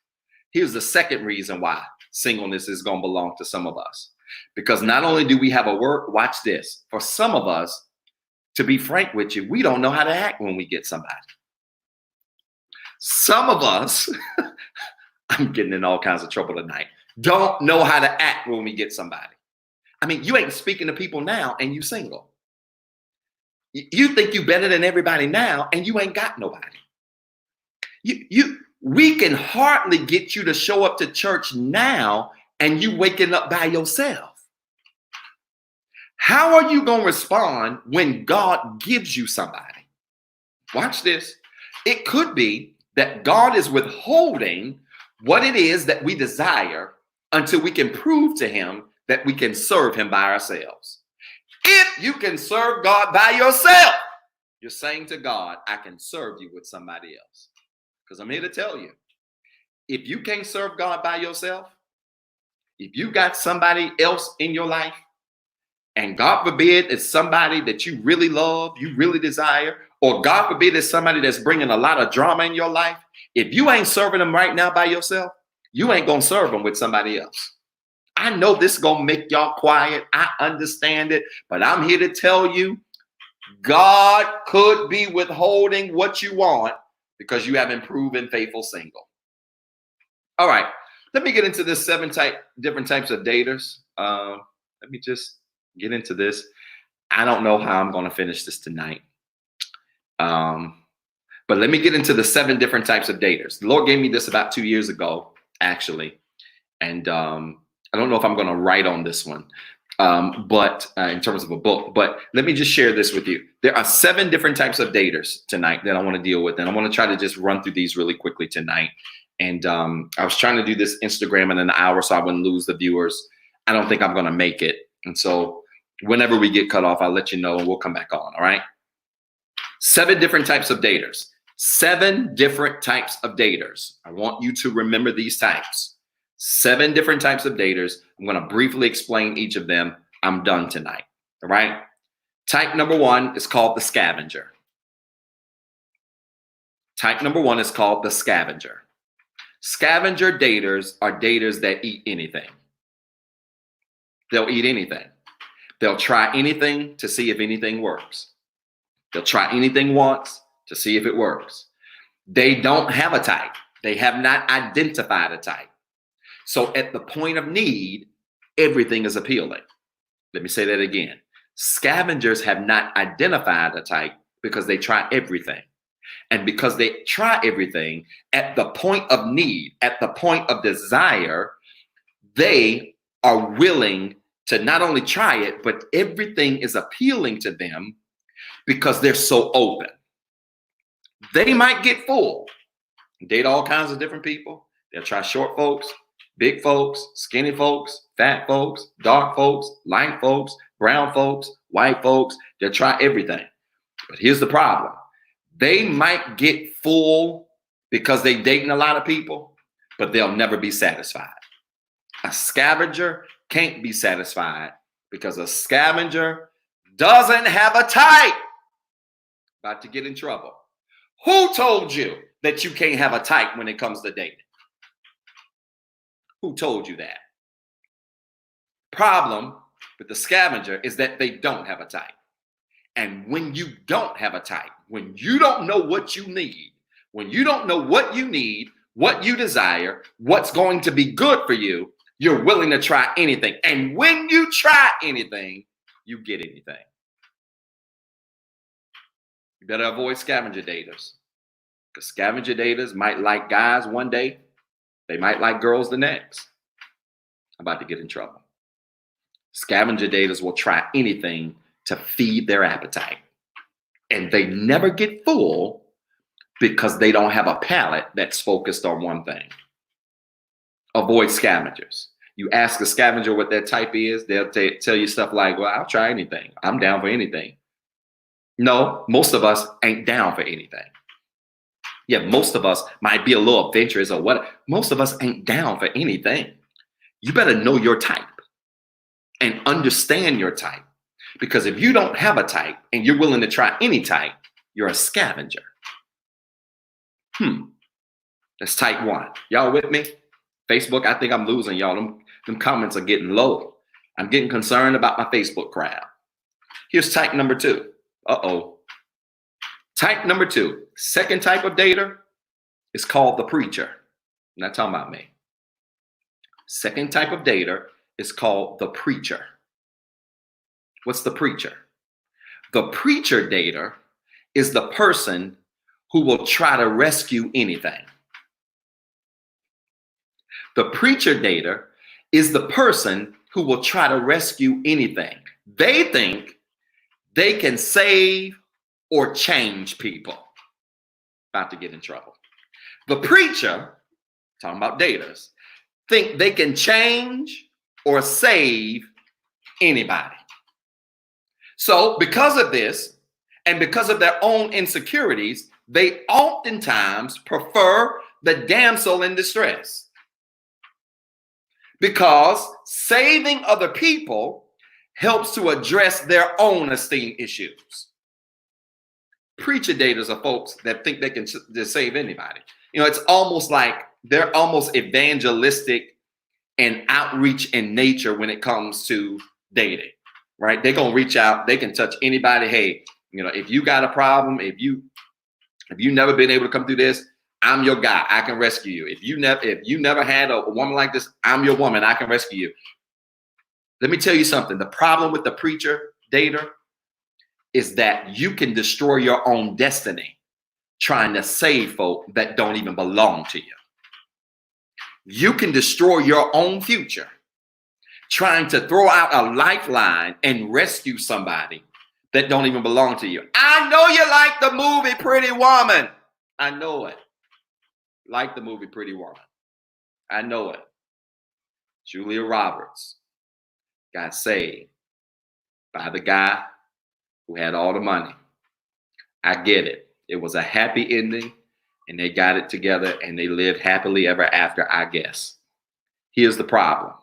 Here's the second reason why singleness is going to belong to some of us. Because not only do we have a work, watch this. For some of us, to be frank with you, we don't know how to act when we get somebody. Some of us, I'm getting in all kinds of trouble tonight, don't know how to act when we get somebody. I mean, you ain't speaking to people now and you single. You think you better than everybody now and you ain't got nobody. We can hardly get you to show up to church now and you waking up by yourself. How are you going to respond when God gives you somebody? Watch this. It could be that God is withholding what it is that we desire until we can prove to him that we can serve him by ourselves. If you can serve God by yourself, you're saying to God, I can serve you with somebody else. Because I'm here to tell you, if you can't serve God by yourself, if you got somebody else in your life, and God forbid it's somebody that you really love, you really desire, or God forbid it's somebody that's bringing a lot of drama in your life, if you ain't serving them right now by yourself, you ain't going to serve them with somebody else. I know this is going to make y'all quiet. I understand it, but I'm here to tell you, God could be withholding what you want because you haven't proven faithful single. All right, let me get into this different types of daters. Let me just get into this. I don't know how I'm going to finish this tonight. But let me get into the 7 different types of daters. The Lord gave me this about 2 years ago, actually. And I don't know if I'm going to write on this one, but in terms of a book, but let me just share this with you. There are 7 different types of daters tonight that I want to deal with. And I want to try to just run through these really quickly tonight. And I was trying to do this Instagram in an hour so I wouldn't lose the viewers. I don't think I'm going to make it. And so whenever we get cut off, I'll let you know and we'll come back on. All right. 7 different types of daters. 7 different types of daters. I want you to remember these types. 7 different types of daters. I'm going to briefly explain each of them. I'm done tonight. All right. Type number 1 is called the scavenger. Type number 1 is called the scavenger. Scavenger daters are daters that eat anything. They'll eat anything. They'll try anything to see if anything works. They'll try anything once to see if it works. They don't have a type. They have not identified a type. So at the point of need, everything is appealing. Let me say that again. Scavengers have not identified a type because they try everything. And because they try everything, at the point of need, at the point of desire, they are willing to not only try it, but everything is appealing to them because they're so open. They might get full, date all kinds of different people. They'll try short folks. Big folks, skinny folks, fat folks, dark folks, light folks, brown folks, white folks. They'll try everything. But here's the problem. They might get full because they're dating a lot of people, but they'll never be satisfied. A scavenger can't be satisfied because a scavenger doesn't have a type. About to get in trouble. Who told you that you can't have a type when it comes to dating? Who told you that? Problem with the scavenger is that they don't have a type. And when you don't have a type, when you don't know what you need, when you don't know what you need, what you desire, what's going to be good for you, you're willing to try anything. And when you try anything, you get anything. You better avoid scavenger daters. Because scavenger daters might like guys one day. They might like girls the next. I'm about to get in trouble. Scavenger daters will try anything to feed their appetite. And they never get full because they don't have a palate that's focused on one thing. Avoid scavengers. You ask a scavenger what their type is, they'll tell you stuff like, well, I'll try anything. I'm down for anything. No, most of us ain't down for anything. Yeah, most of us might be a little adventurous or what. Most of us ain't down for anything. You better know your type and understand your type. Because if you don't have a type and you're willing to try any type, you're a scavenger. That's type 1. Y'all with me? Facebook, I think I'm losing y'all. Them comments are getting low. I'm getting concerned about my Facebook crowd. Here's type number 2. Type number 2, second type of dater is called the preacher. I'm not talking about me. Second type of dater is called the preacher. What's the preacher? The preacher dater is the person who will try to rescue anything. The preacher dater is the person who will try to rescue anything. They think they can save or change people. About to get in trouble. The preacher, talking about daters, think they can change or save anybody. So because of this, and because of their own insecurities, they oftentimes prefer the damsel in distress. Because saving other people helps to address their own esteem issues. Preacher daters are folks that think they can just save anybody. You know, it's almost like they're almost evangelistic and outreach in nature when it comes to dating, right? They're going to reach out. They can touch anybody. Hey, you know, if you got a problem, if you never been able to come through this, I'm your guy. I can rescue you. If you never had a woman like this, I'm your woman. I can rescue you. Let me tell you something. The problem with the preacher dater is that you can destroy your own destiny trying to save folk that don't even belong to you. You can destroy your own future trying to throw out a lifeline and rescue somebody that don't even belong to you. I know you like the movie Pretty Woman. I know it. Like the movie Pretty Woman. I know it. Julia Roberts got saved by the guy who had all the money. I get it. It was a happy ending and they got it together and they lived happily ever after, I guess. Here's the problem.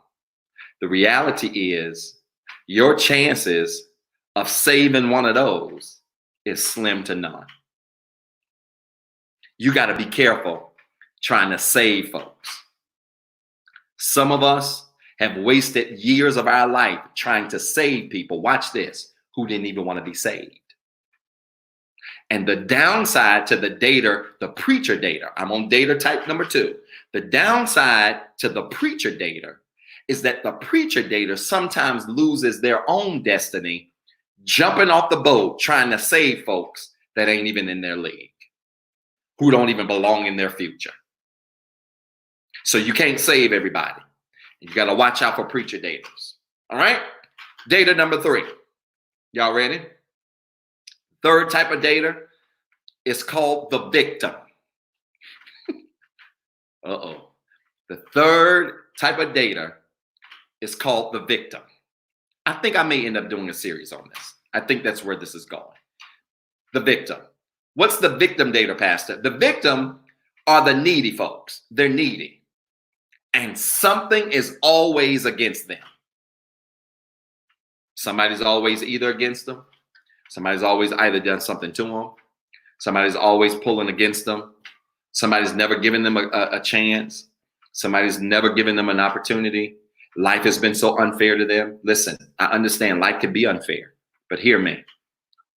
The reality is your chances of saving one of those is slim to none. You got to be careful trying to save folks. Some of us have wasted years of our life trying to save people. Watch this. Who didn't even want to be saved. And the downside to the dater, the preacher dater, I'm on dater type number 2. The downside to the preacher dater is that the preacher dater sometimes loses their own destiny, jumping off the boat, trying to save folks that ain't even in their league, who don't even belong in their future. So you can't save everybody. You got to watch out for preacher daters. All right. Dater number 3. Y'all ready? Third type of dater is called the victim. The third type of dater is called the victim. I think I may end up doing a series on this. I think that's where this is going. The victim. What's the victim dater, Pastor? The victim are the needy folks. They're needy. And something is always against them. Somebody's always either against them. Somebody's always either done something to them. Somebody's always pulling against them. Somebody's never given them a chance. Somebody's never given them an opportunity. Life has been so unfair to them. Listen, I understand life can be unfair, but hear me.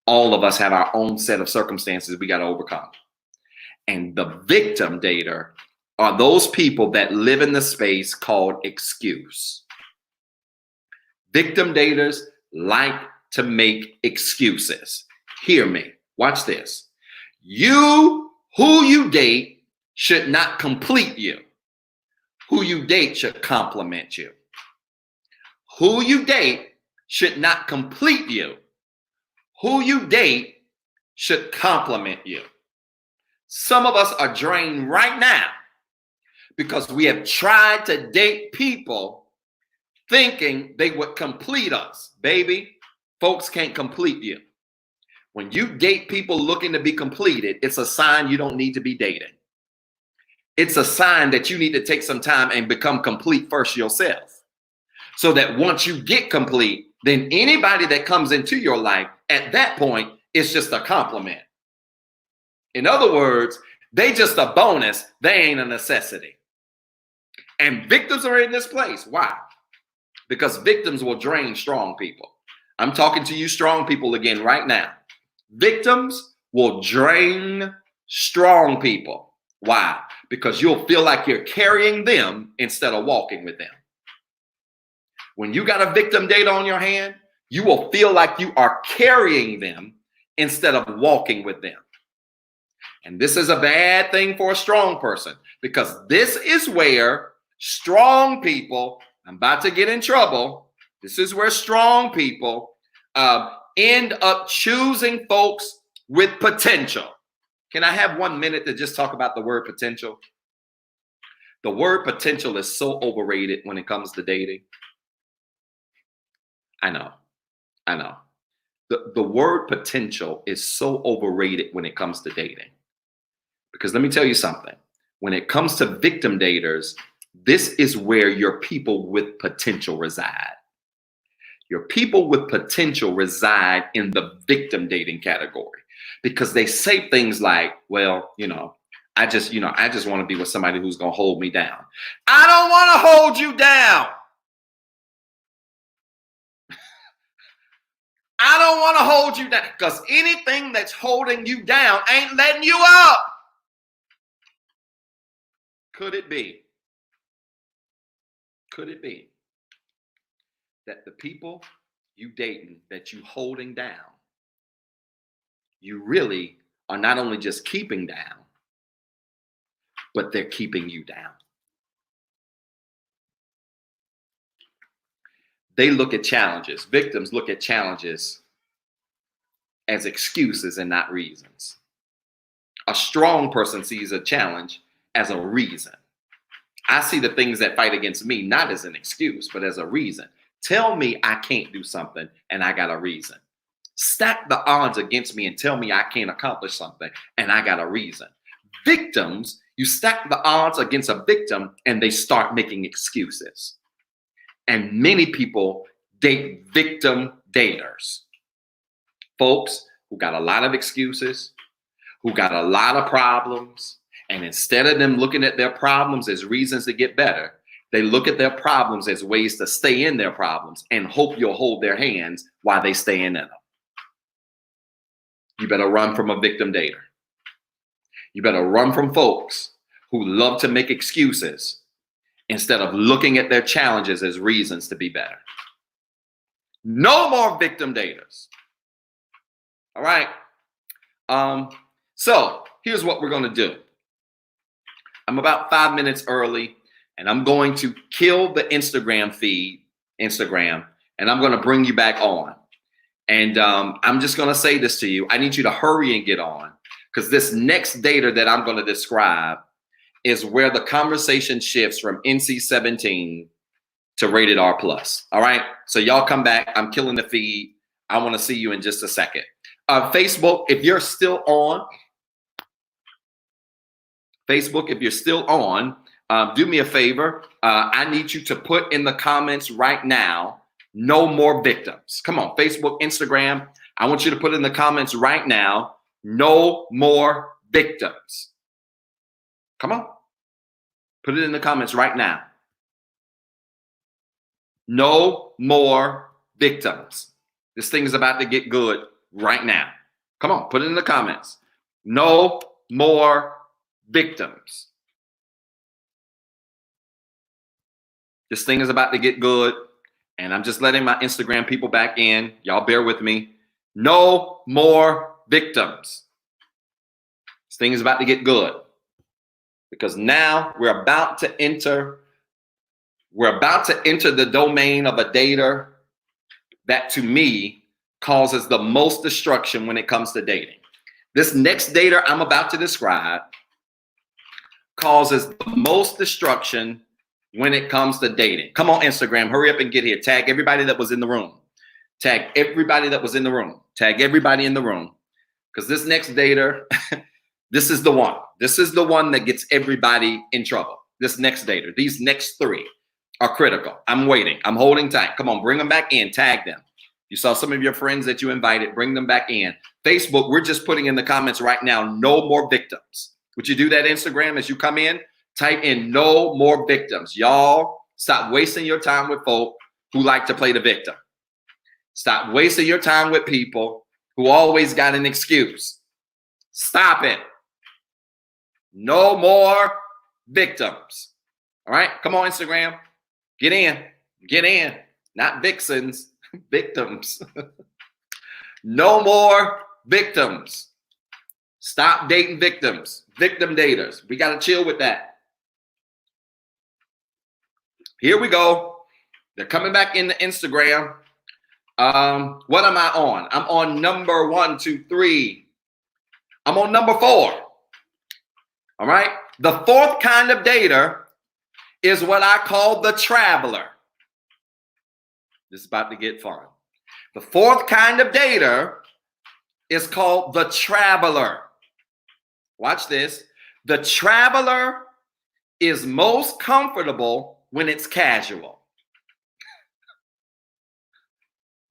All of us have our own set of circumstances we got to overcome. And the victim dater are those people that live in the space called excuse. Victim daters like to make excuses. Hear me. Watch this. Who you date should not complete you. Who you date should complement you. Who you date should not complete you. Who you date should complement you. Some of us are drained right now because we have tried to date people thinking they would complete us. Baby, folks can't complete you. When you date people looking to be completed, it's a sign you don't need to be dating. It's a sign that you need to take some time and become complete first yourself. So that once you get complete, then anybody that comes into your life at that point is just a compliment. In other words, they just a bonus. They ain't a necessity. And victims are in this place. Why? Because victims will drain strong people. I'm talking to you strong people again right now. Victims will drain strong people. Why? Because you'll feel like you're carrying them instead of walking with them. When you got a victim data on your hand, you will feel like you are carrying them instead of walking with them. And this is a bad thing for a strong person, because this is where strong people, I'm about to get in trouble. This is where strong people end up choosing folks with potential. Can I have 1 minute to just talk about the word potential? The word potential is so overrated when it comes to dating. I know. The word potential is so overrated when it comes to dating. Because let me tell you something. When it comes to victim daters, this is where your people with potential reside. Your people with potential reside in the victim dating category, because they say things like, well, I just want to be with somebody who's going to hold me down. I don't want to hold you down. I don't want to hold you down, because anything that's holding you down ain't letting you up. Could it be that the people you dating that you holding down, you really are not only just keeping down, but they're keeping you down? They look at challenges. Victims look at challenges as excuses and not reasons. A strong person sees a challenge as a reason. I see the things that fight against me not as an excuse, but as a reason. Tell me I can't do something and I got a reason. Stack the odds against me and tell me I can't accomplish something and I got a reason. Victims, you stack the odds against a victim and they start making excuses. And many people date victim daters. Folks who got a lot of excuses, who got a lot of problems, and instead of them looking at their problems as reasons to get better, they look at their problems as ways to stay in their problems and hope you'll hold their hands while they stay in them. You better run from a victim dater. You better run from folks who love to make excuses instead of looking at their challenges as reasons to be better. No more victim daters. All right. So here's what we're going to do. I'm about 5 minutes early, and I'm going to kill the Instagram feed, and I'm going to bring you back on. And I'm just going to say this to you. I need you to hurry and get on, because this next dater that I'm going to describe is where the conversation shifts from NC-17 to rated R+. All right. So y'all come back. I'm killing the feed. I want to see you in just a second. Facebook, if you're still on, do me a favor. I need you to put in the comments right now, no more victims. Come on, Facebook, Instagram. I want you to put in the comments right now, no more victims. Come on. Put it in the comments right now. No more victims. This thing is about to get good right now. Come on, put it in the comments. No more victims. This thing is about to get good. And I'm just letting my Instagram people back in. Y'all bear with me. No more victims. This thing is about to get good. Because now we're about to enter the domain of a data that to me causes the most destruction when it comes to dating. This next data I'm about to describe causes the most destruction when it comes to dating. Come on, Instagram, hurry up and get here. Tag everybody that was in the room. Tag everybody that was in the room. Tag everybody in the room. Because this next data, this is the one. This is the one that gets everybody in trouble. This next data, these next three are critical. I'm waiting. I'm holding tight. Come on, bring them back in. Tag them. You saw some of your friends that you invited. Bring them back in. Facebook, we're just putting in the comments right now, no more victims. Would you do that, Instagram, as you come in? Type in no more victims. Y'all, stop wasting your time with folk who like to play the victim. Stop wasting your time with people who always got an excuse. Stop it. No more victims. All right, come on, Instagram. Get in. Get in. Not vixens, victims. No more victims. Stop dating victims, victim daters. We got to chill with that. Here we go. They're coming back into Instagram. What am I on? I'm on number 1, 2, 3. I'm on number 4. All right. The fourth kind of dater is what I call the traveler. This is about to get fun. The fourth kind of dater is called the traveler. Watch this. The traveler is most comfortable when it's casual.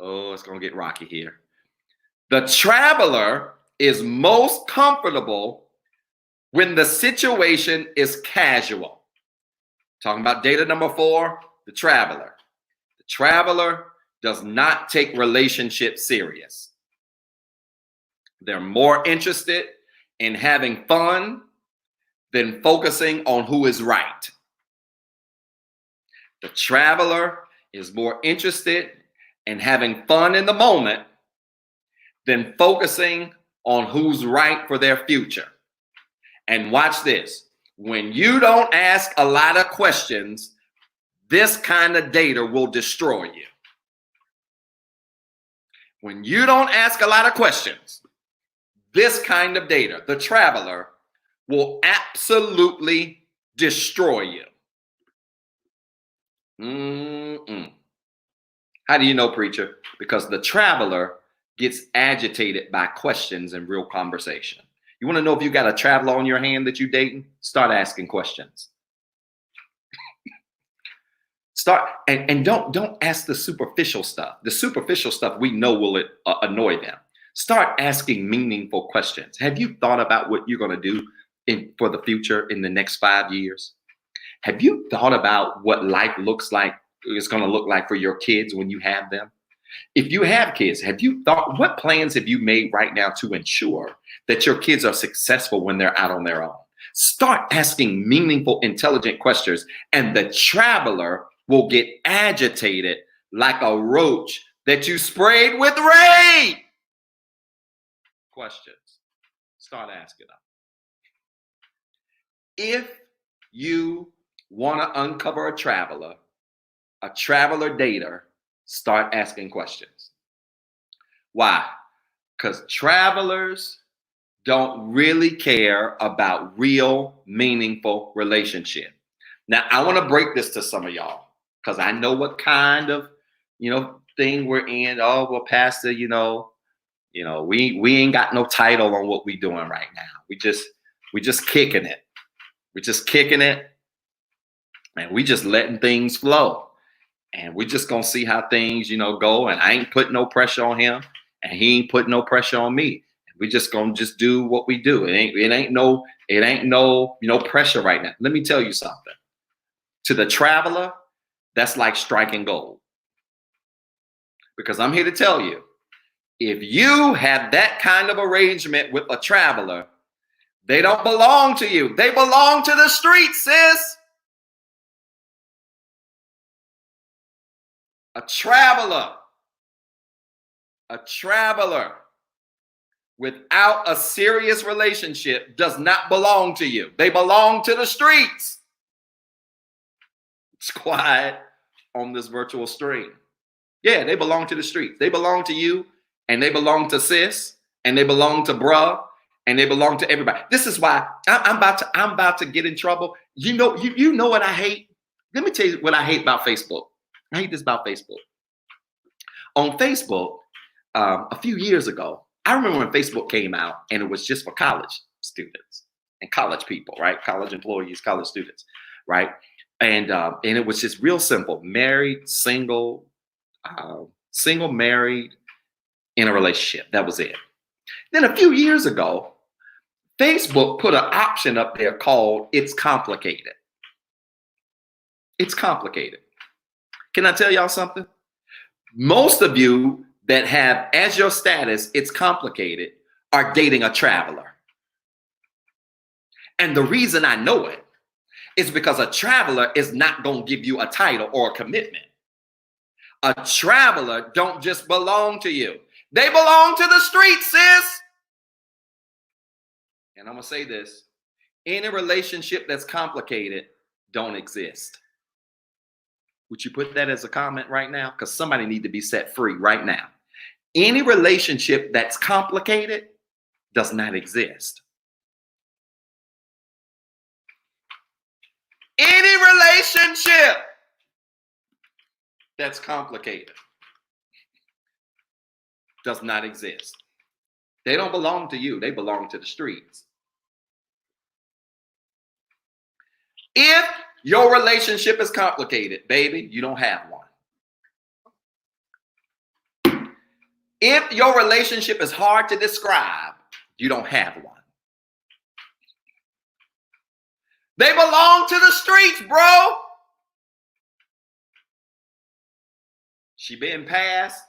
Oh, it's going to get rocky here. The traveler is most comfortable when the situation is casual. Talking about data number 4, the traveler. The traveler does not take relationships serious. They're more interested in having fun than focusing on who is right. The traveler is more interested in having fun in the moment than focusing on who's right for their future. And watch this. When you don't ask a lot of questions, this kind of dater will destroy you. When you don't ask a lot of questions, this kind of dater, the traveler, will absolutely destroy you. How do you know, preacher? Because the traveler gets agitated by questions and real conversation. You want to know if you got a traveler on your hand that you're dating? Start asking questions. Don't ask the superficial stuff. The superficial stuff we know will annoy them. Start asking meaningful questions. Have you thought about what you're going to do for the future in the next 5 years? Have you thought about what life looks like, is going to look like for your kids when you have them? If you have kids, have you thought, what plans have you made right now to ensure that your kids are successful when they're out on their own? Start asking meaningful, intelligent questions, and the traveler will get agitated like a roach that you sprayed with rain. Questions. Start asking them. If you want to uncover a traveler dater, start asking questions. Why? Because travelers don't really care about real, meaningful relationship. Now, I want to break this to some of y'all because I know what kind of, thing we're in. Oh, well, Pastor, we ain't got no title on what we doing right now. We just kicking it. We just kicking it, and we just letting things flow. And we just gonna see how things, go. And I ain't putting no pressure on him, and he ain't putting no pressure on me. We just gonna just do what we do. It ain't no pressure right now. Let me tell you something. To the traveler, that's like striking gold. Because I'm here to tell you, if you have that kind of arrangement with a traveler, they don't belong to you. They belong to the streets, sis. A traveler without a serious relationship does not belong to you. They belong to the streets. It's quiet on this virtual stream. Yeah, they belong to the streets. They belong to you, and they belong to sis, and they belong to bruh, and they belong to everybody. This is why I'm about to get in trouble. You know what I hate? Let me tell you what I hate about Facebook. I hate this about Facebook. On Facebook, a few years ago, I remember when Facebook came out, and it was just for college students and college people, right? College employees, college students, right? And it was just real simple: married, single, married, in a relationship. That was it. Then a few years ago, Facebook put an option up there called "It's Complicated." It's complicated. Can I tell y'all something? Most of you that have as your status "It's complicated" are dating a traveler. And the reason I know it is because a traveler is not going to give you a title or a commitment. A traveler don't just belong to you. They belong to the streets, sis. And I'm going to say this. Any relationship that's complicated don't exist. Would you put that as a comment right now? Because somebody needs to be set free right now. Any relationship that's complicated does not exist. Any relationship that's complicated does not exist. They don't belong to you. They belong to the streets. If your relationship is complicated, baby, you don't have one. If your relationship is hard to describe, you don't have one. They belong to the streets, bro. She being passed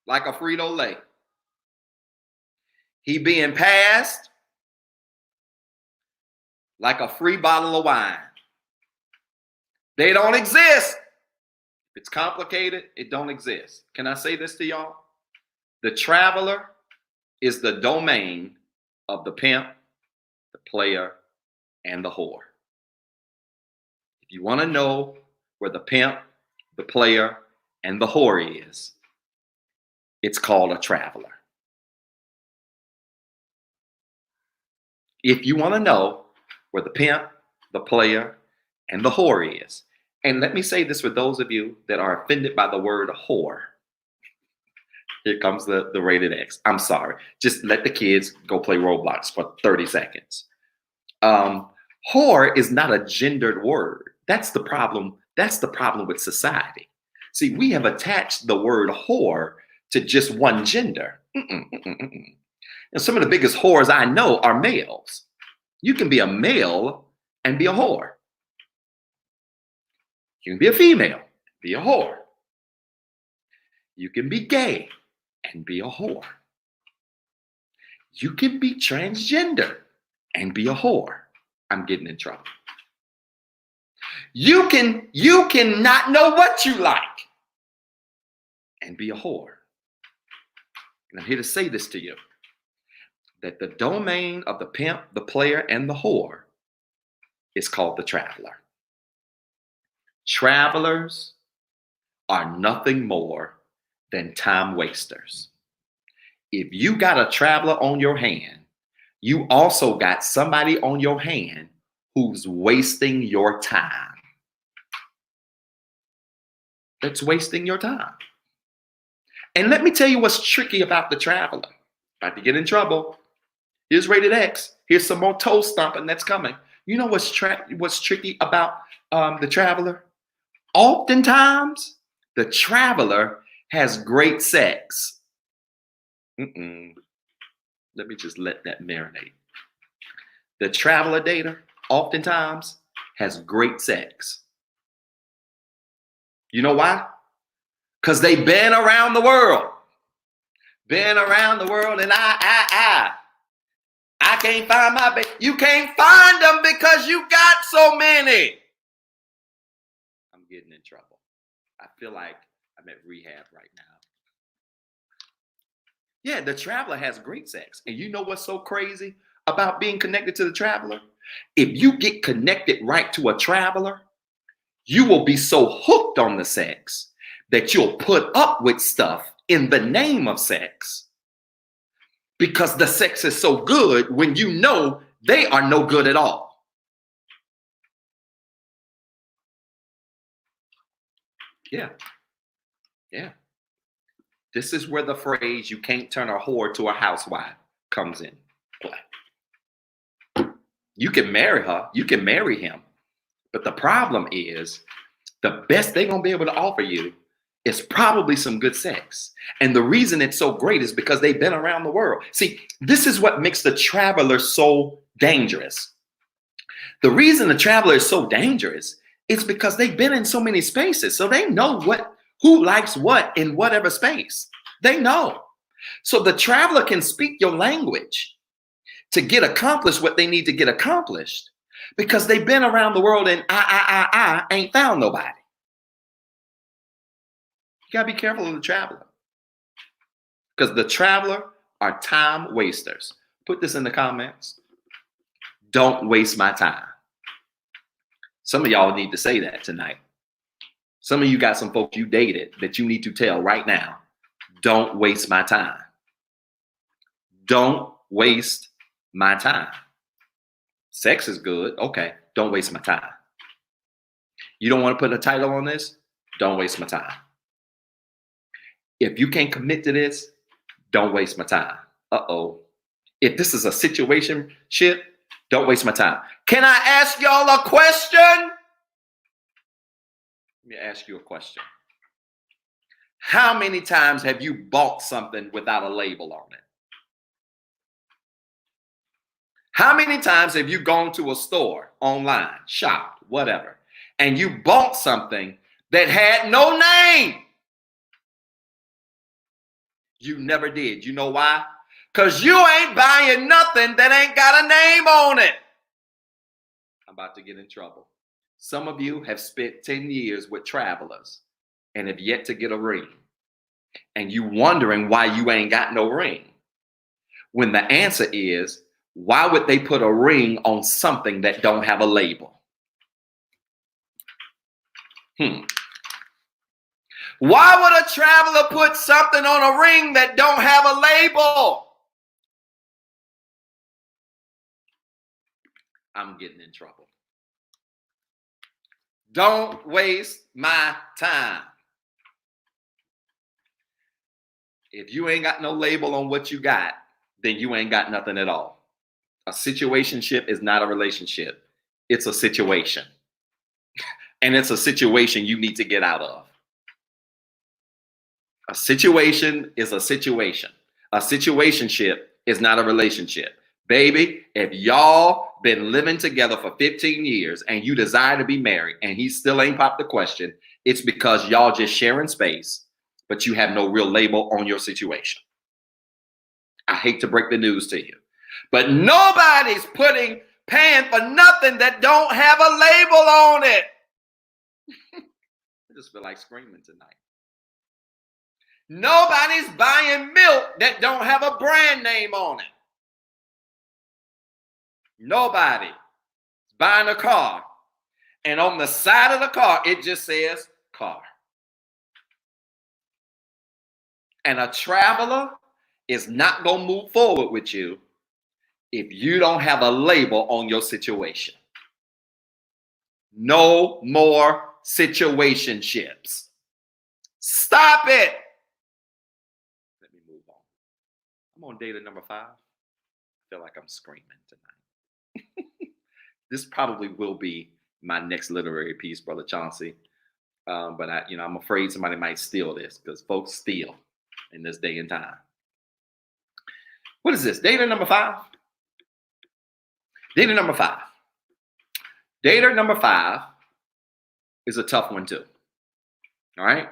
like a Frito-Lay. He being passed like a free bottle of wine. They don't exist. If it's complicated, it don't exist. Can I say this to y'all? The traveler is the domain of the pimp, the player, and the whore. If you want to know where the pimp, the player, and the whore is, it's called a traveler. If you want to know where the pimp, the player, and the whore is, and let me say this for those of you that are offended by the word whore. Here comes the rated X. I'm sorry. Just let the kids go play Roblox for 30 seconds. Whore is not a gendered word. That's the problem. That's the problem with society. See, we have attached the word whore to just one gender. And some of the biggest whores I know are males. You can be a male and be a whore. You can be a female, be a whore. You can be gay and be a whore. You can be transgender and be a whore. I'm getting in trouble. You can not know what you like and be a whore. And I'm here to say this to you, that the domain of the pimp, the player, and the whore is called the traveler. Travelers are nothing more than time wasters. If you got a traveler on your hand, you also got somebody on your hand who's wasting your time. That's wasting your time. And let me tell you what's tricky about the traveler. About to get in trouble. Here's rated X. Here's some more toe stomping that's coming. You know what's tricky about the traveler? Oftentimes, the traveler has great sex. Let me just let that marinate. The traveler dater oftentimes has great sex. You know why? Because they've been around the world. Been around the world, and I can't find my baby. You can't find them because you got so many. I'm getting in trouble. I feel like I'm at rehab right now. Yeah, the traveler has great sex. And you know what's so crazy about being connected to the traveler? If you get connected right to a traveler, you will be so hooked on the sex that you'll put up with stuff in the name of sex. Because the sex is so good when you know they are no good at all. Yeah. This is where the phrase, you can't turn a whore to a housewife, comes in play. You can marry her, you can marry him. But the problem is, the best they're going to be able to offer you is probably some good sex. And the reason it's so great is because they've been around the world. See, this is what makes the traveler so dangerous. The reason the traveler is so dangerous is because they've been in so many spaces. So they know who likes what in whatever space. They know. So the traveler can speak your language to get accomplished what they need to get accomplished because they've been around the world and I ain't found nobody. You gotta be careful of the traveler because the traveler are time wasters. Put this in the comments. Don't waste my time. Some of y'all need to say that tonight. Some of you got some folks you dated that you need to tell right now, don't waste my time. Don't waste my time. Sex is good. Okay, don't waste my time. You don't want to put a title on this? Don't waste my time. If you can't commit to this, don't waste my time. Uh-oh. If this is a situationship, don't waste my time. Can I ask y'all a question? Let me ask you a question. How many times have you bought something without a label on it? How many times have you gone to a store, online, shopped, whatever, and you bought something that had no name? You never did. You know why? Because you ain't buying nothing that ain't got a name on it. I'm about to get in trouble. Some of you have spent 10 years with travelers and have yet to get a ring. And you wondering why you ain't got no ring. When the answer is, why would they put a ring on something that don't have a label? Why would a traveler put something on a ring that don't have a label? I'm getting in trouble. Don't waste my time. If you ain't got no label on what you got, then you ain't got nothing at all. A situationship is not a relationship. It's a situation. And it's a situation you need to get out of. A situation is a situation. A situationship is not a relationship. Baby, if y'all been living together for 15 years and you desire to be married and he still ain't popped the question, it's because y'all just sharing space, but you have no real label on your situation. I hate to break the news to you, but nobody's paying for nothing that don't have a label on it. I just feel like screaming tonight. Nobody's buying milk that don't have a brand name on it. Nobody's buying a car and on the side of the car, it just says car. And a traveler is not going to move forward with you if you don't have a label on your situation. No more situationships. Stop it. Let me move on. I'm on data number 5. I feel like I'm screaming tonight. This probably will be my next literary piece, Brother Chauncey. But I'm afraid somebody might steal this, because folks steal in this day and time. What is this? Data number 5? Data number 5. Data number 5 is a tough one too. All right.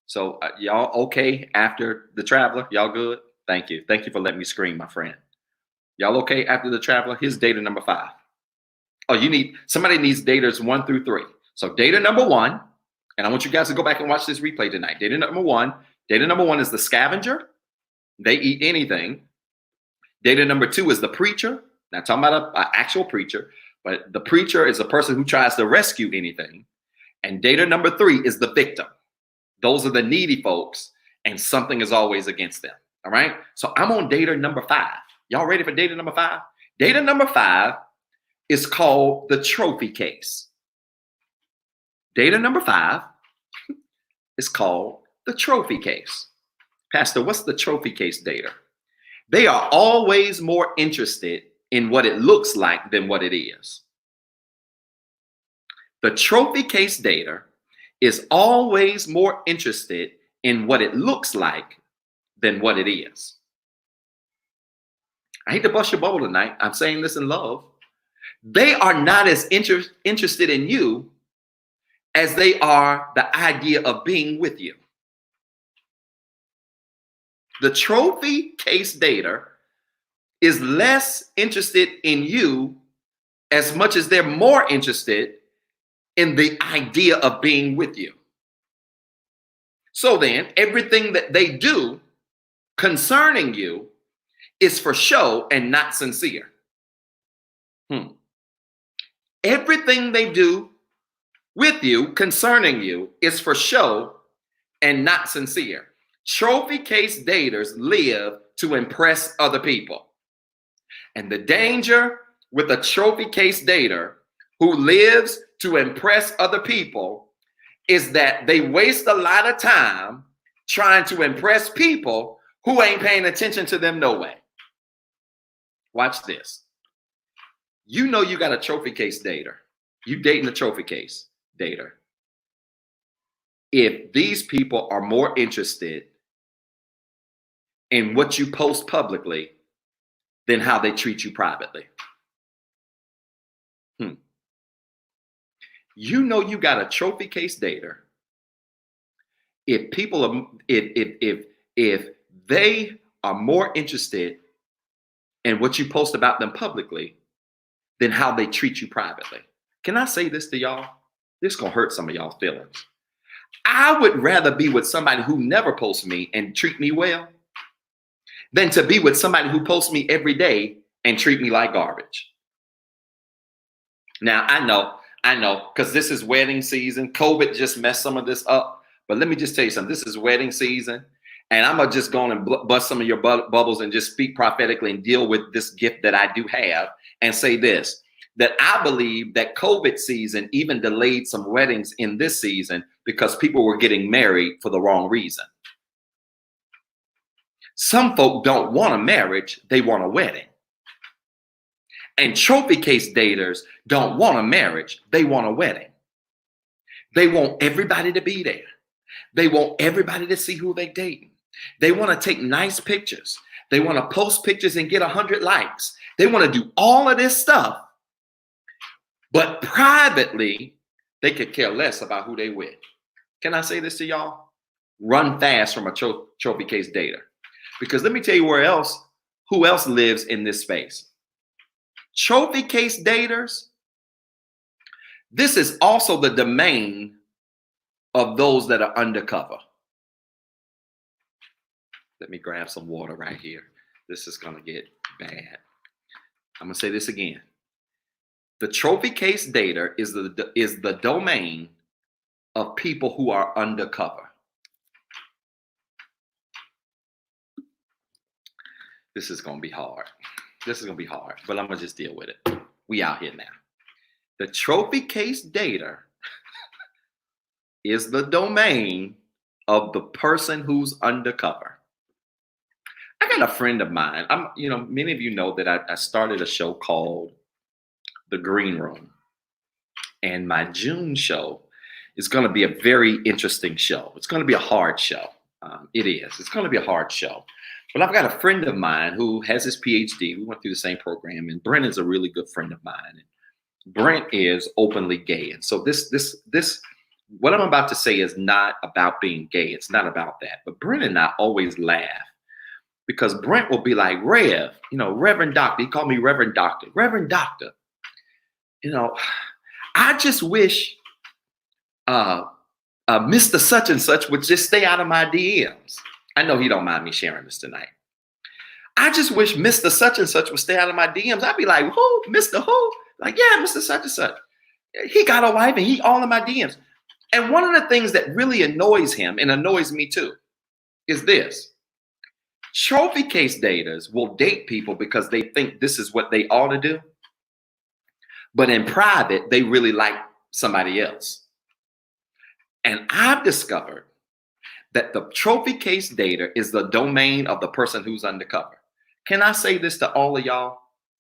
So y'all okay after the traveler? Y'all good? Thank you. Thank you for letting me scream, my friend. Y'all okay after the traveler? Here's data number 5. Oh, somebody needs datas 1 through 3. So data number 1, and I want you guys to go back and watch this replay tonight. Data number 1 is the scavenger. They eat anything. Data number 2 is the preacher. Not talking about an actual preacher, but the preacher is a person who tries to rescue anything. And data number 3 is the victim. Those are the needy folks, and something is always against them. All right. So I'm on data number 5. Y'all ready for data number 5? Data number 5 is called the trophy case. Data number 5 is called the trophy case. Pastor, what's the trophy case data? They are always more interested in what it looks like than what it is. The trophy case data is always more interested in what it looks like than what it is. I hate to bust your bubble tonight. I'm saying this in love. They are not as interested in you as they are the idea of being with you. The trophy case data is less interested in you as much as they're more interested in the idea of being with you. So then, everything that they do concerning you is for show and not sincere. Everything they do with you concerning you is for show and not sincere. Trophy case daters live to impress other people. And the danger with a trophy case dater who lives to impress other people is that they waste a lot of time trying to impress people who ain't paying attention to them no way. Watch this. You know you got a trophy case dater. You dating a trophy case dater. If these people are more interested in what you post publicly than how they treat you privately. You know you got a trophy case dater. If people are, if they are more interested in what you post about them publicly than how they treat you privately. Can I say this to y'all? This is gonna hurt some of y'all's feelings. I would rather be with somebody who never posts me and treat me well than to be with somebody who posts me every day and treat me like garbage. Now, I know, because this is wedding season. COVID just messed some of this up. But let me just tell you something. This is wedding season. And I'm going to just go on and bust some of your bubbles and just speak prophetically and deal with this gift that I do have and say this, that I believe that COVID season even delayed some weddings in this season because people were getting married for the wrong reason. Some folk don't want a marriage, they want a wedding. And trophy case daters don't want a marriage, they want a wedding. They want everybody to be there. They want everybody to see who they're dating. They want to take nice pictures. They want to post pictures and get 100 likes. They want to do all of this stuff. But privately, they could care less about who they with. Can I say this to y'all? Run fast from a trophy case dater. Because let me tell you who else lives in this space. Trophy case daters, this is also the domain of those that are undercover. Let me grab some water right here. This is going to get bad. I'm going to say this again. The trophy case dater is the domain of people who are undercover. This is going to be hard. This is going to be hard, but I'm going to just deal with it. We out here now. The trophy case dater is the domain of the person who's undercover. I got a friend of mine. Many of you know that I started a show called The Green Room. And my June show is going to be a very interesting show. It's going to be a hard show. It is. It's going to be a hard show. But I've got a friend of mine who has his PhD. We went through the same program, and Brent is a really good friend of mine. And Brent is openly gay, and so this, what I'm about to say is not about being gay. It's not about that. But Brent and I always laugh because Brent will be like, Rev, Reverend Doctor. He called me Reverend Doctor. Reverend Doctor. I just wish Mr. Such and Such would just stay out of my DMs. I know he don't mind me sharing this tonight. I just wish Mr. Such and Such would stay out of my DMs. I'd be like, who? Mr. Who? Like, yeah, Mr. Such and Such. He got a wife and he all in my DMs. And one of the things that really annoys him and annoys me too is this. Trophy case daters will date people because they think this is what they ought to do. But in private, they really like somebody else. And I've discovered that the trophy case dater is the domain of the person who's undercover. Can I say this to all of y'all?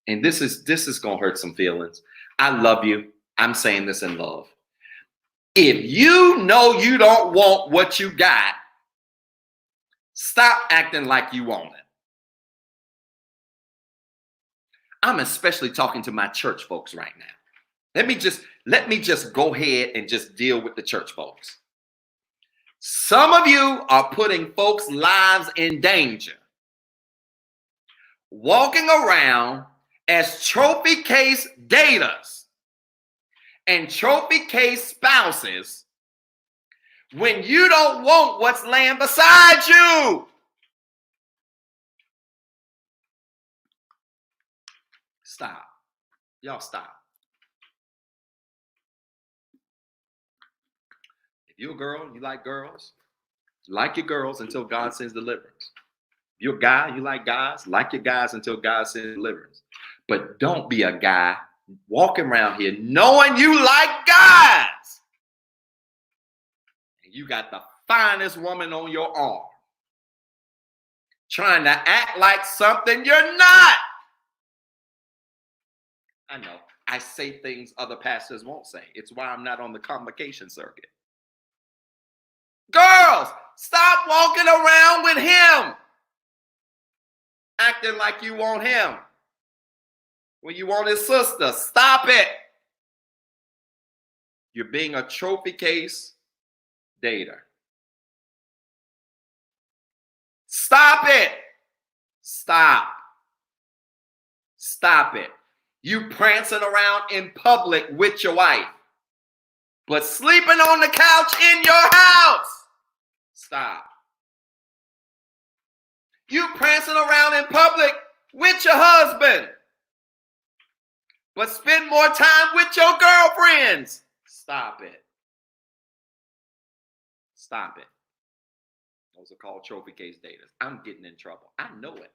And this is going to hurt some feelings. I love you. I'm saying this in love. If you know you don't want what you got, stop acting like you want it. I'm especially talking to my church folks right now. Let me just go ahead and just deal with the church folks. Some of you are putting folks' lives in danger, walking around as trophy case daters and trophy case spouses when you don't want what's laying beside you. Stop. Y'all stop. If you're a girl, you like girls, like your girls until God sends deliverance. If you're a guy, you like guys, like your guys until God sends deliverance. But don't be a guy walking around here knowing you like guys. And you got the finest woman on your arm, trying to act like something you're not. I know. I say things other pastors won't say. It's why I'm not on the convocation circuit. Girls, stop walking around with him, acting like you want him when you want his sister. Stop it. You're being a trophy case dater. Stop it. Stop. Stop it. You prancing around in public with your wife, but sleeping on the couch in your house. Stop. You prancing around in public with your husband, but spend more time with your girlfriends. Stop it. Stop it. Those are called trophy case daters. I'm getting in trouble. I know it.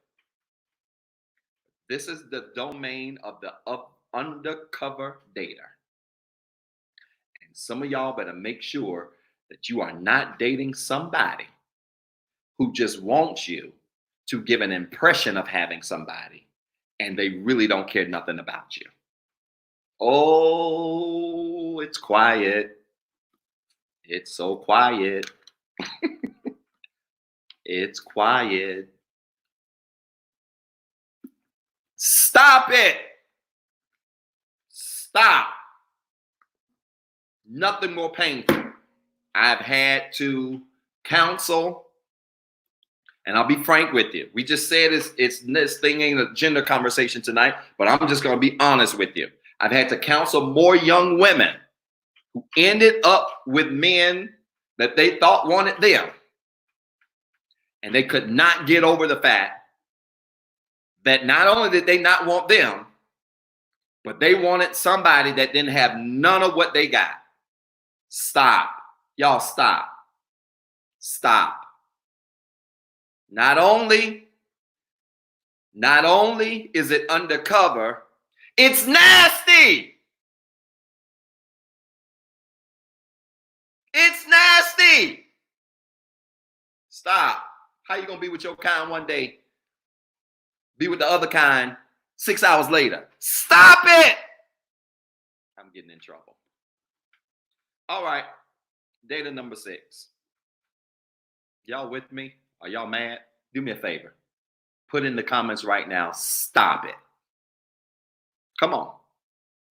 This is the domain of the undercover dater. And some of y'all better make sure that you are not dating somebody who just wants you to give an impression of having somebody and they really don't care nothing about you. Oh, it's quiet. It's so quiet. It's quiet. Stop it. Stop. Nothing more painful. I've had to counsel, and I'll be frank with you. We just said this thing ain't a gender conversation tonight, but I'm just going to be honest with you. I've had to counsel more young women who ended up with men that they thought wanted them, and they could not get over the fact that not only did they not want them, but they wanted somebody that didn't have none of what they got. Stop. Y'all stop. Stop. Not only Not only is it undercover, it's nasty. It's nasty. Stop. How you gonna be with your kind one day, be with the other kind 6 hours later? Stop it. I'm getting in trouble. All right. Data number 6. Y'all with me? Are y'all mad? Do me a favor. Put in the comments right now. Stop it. Come on.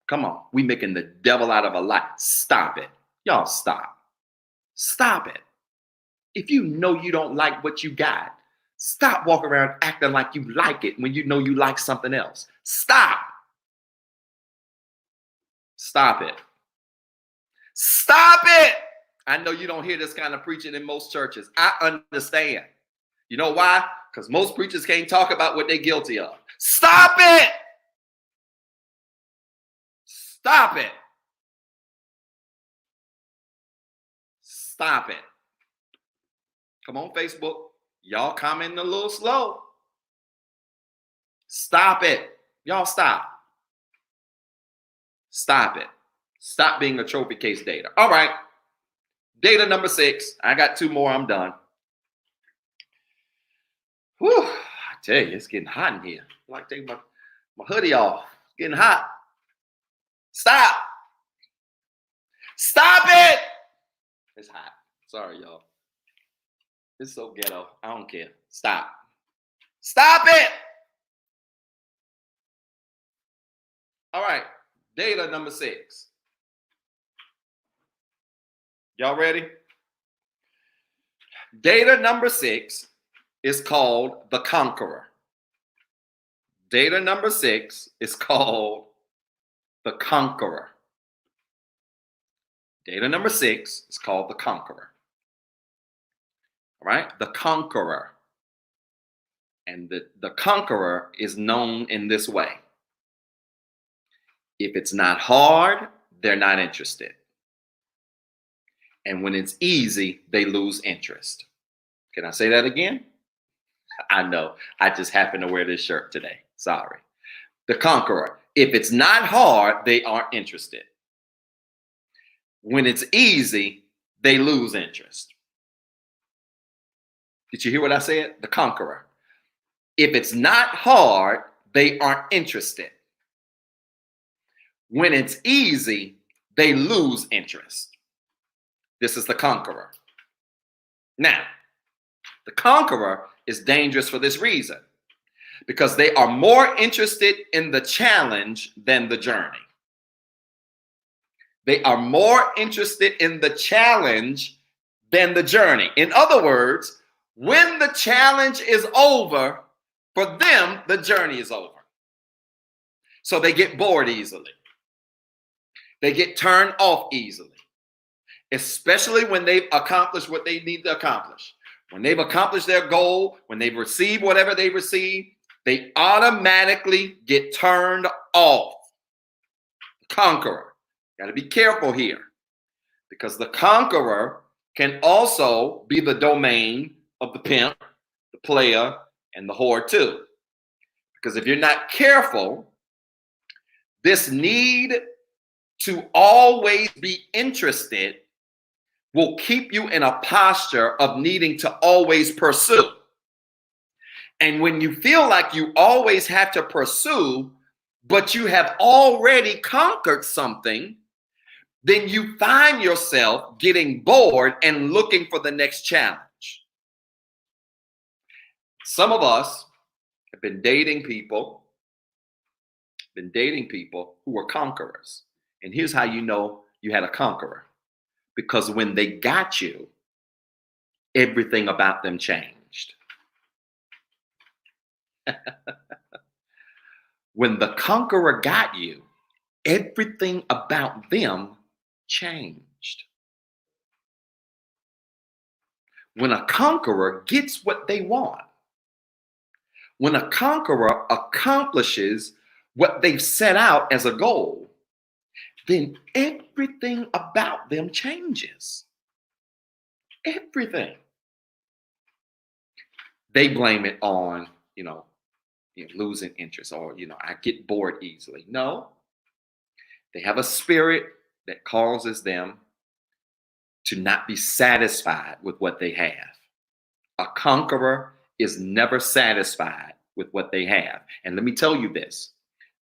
Come on. We making the devil out of a lie. Stop it. Y'all stop. Stop it. If you know you don't like what you got, stop walking around acting like you like it when you know you like something else. Stop. Stop it. Stop it. I know you don't hear this kind of preaching in most churches. I understand. You know why? Because most preachers can't talk about what they're guilty of. Stop it. Stop it. Stop it. Come on, Facebook. Y'all commenting a little slow. Stop it. Y'all stop. Stop it. Stop being a trophy case data. All right. Data number 6. I got 2 more. I'm done. Whew. I tell you, it's getting hot in here. I like to take my hoodie off. It's getting hot. Stop. Stop it. It's hot. Sorry, y'all. It's so ghetto. I don't care. Stop. Stop it. All right. Data number 6. Y'all ready? Data number 6 is called the conqueror. Data number 6 is called the conqueror. Data number 6 is called the conqueror. All right? The conqueror. And the conqueror is known in this way. If it's not hard, they're not interested. And when it's easy, they lose interest. Can I say that again? I know. I just happen to wear this shirt today. Sorry. The conqueror. If it's not hard, they aren't interested. When it's easy, they lose interest. Did you hear what I said? The conqueror. If it's not hard, they aren't interested. When it's easy, they lose interest. This is the conqueror. Now, the conqueror is dangerous for this reason, because they are more interested in the challenge than the journey. They are more interested in the challenge than the journey. In other words, when the challenge is over, for them, the journey is over. So they get bored easily. They get turned off easily. Especially when they've accomplished what they need to accomplish. When they've accomplished their goal, when they've received whatever they receive, they automatically get turned off. The conqueror. Got to be careful here, because the conqueror can also be the domain of the pimp, the player, and the whore too. Because if you're not careful, this need to always be interested will keep you in a posture of needing to always pursue. And when you feel like you always have to pursue, but you have already conquered something, then you find yourself getting bored and looking for the next challenge. Some of us have been dating people who were conquerors. And here's how you know you had a conqueror. Because when they got you, everything about them changed. When the conqueror got you, everything about them changed. When a conqueror gets what they want, when a conqueror accomplishes what they've set out as a goal, then everything about them changes. Everything. They blame it on, losing interest, or, I get bored easily. No, they have a spirit that causes them to not be satisfied with what they have. A conqueror is never satisfied with what they have. And let me tell you this,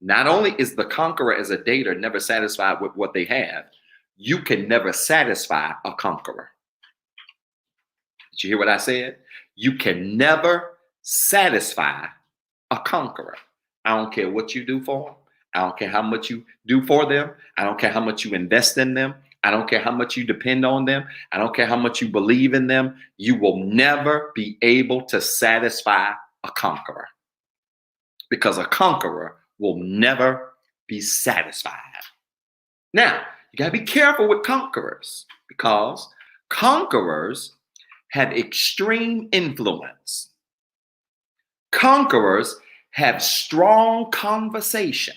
not only is the conqueror as a dater never satisfied with what they have, you can never satisfy a conqueror. Did you hear what I said? You can never satisfy a conqueror. I don't care what you do for them. I don't care how much you do for them. I don't care how much you invest in them. I don't care how much you depend on them. I don't care how much you believe in them. You will never be able to satisfy a conqueror, because a conqueror will never be satisfied. Now, you got to be careful with conquerors, because conquerors have extreme influence. Conquerors have strong conversation.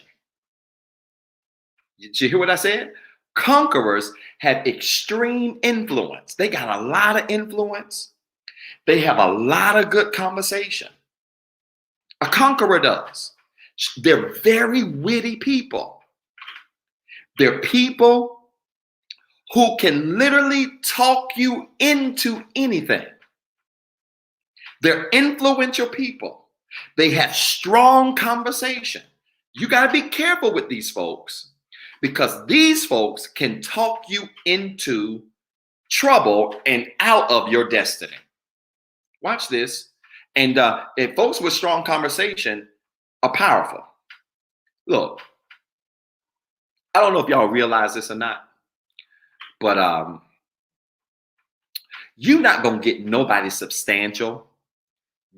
Did you hear what I said? Conquerors have extreme influence. They got a lot of influence. They have a lot of good conversation. A conqueror does. They're very witty people. They're people who can literally talk you into anything. They're influential people. They have strong conversation. You got to be careful with these folks, because these folks can talk you into trouble and out of your destiny. Watch this. And if folks with strong conversation are powerful. Look, I don't know if y'all realize this or not, but you're not going to get nobody substantial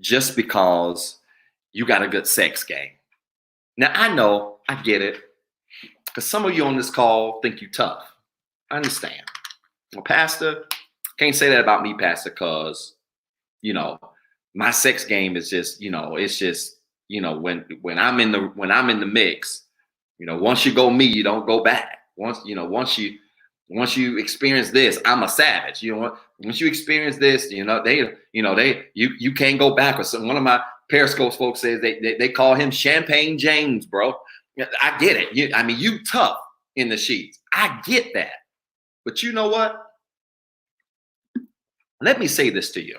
just because you got a good sex game. Now, I know, I get it, because some of you on this call think you tough. I understand. Well, Pastor, can't say that about me, Pastor, because, my sex game is just, it's just, when I'm in the mix, once you go me, you don't go back. Once you experience this, I'm a savage. Once you experience this, you can't go backwards. So one of my Periscope folks says they call him Champagne James, bro. I get it. You tough in the sheets. I get that. But you know what? Let me say this to you.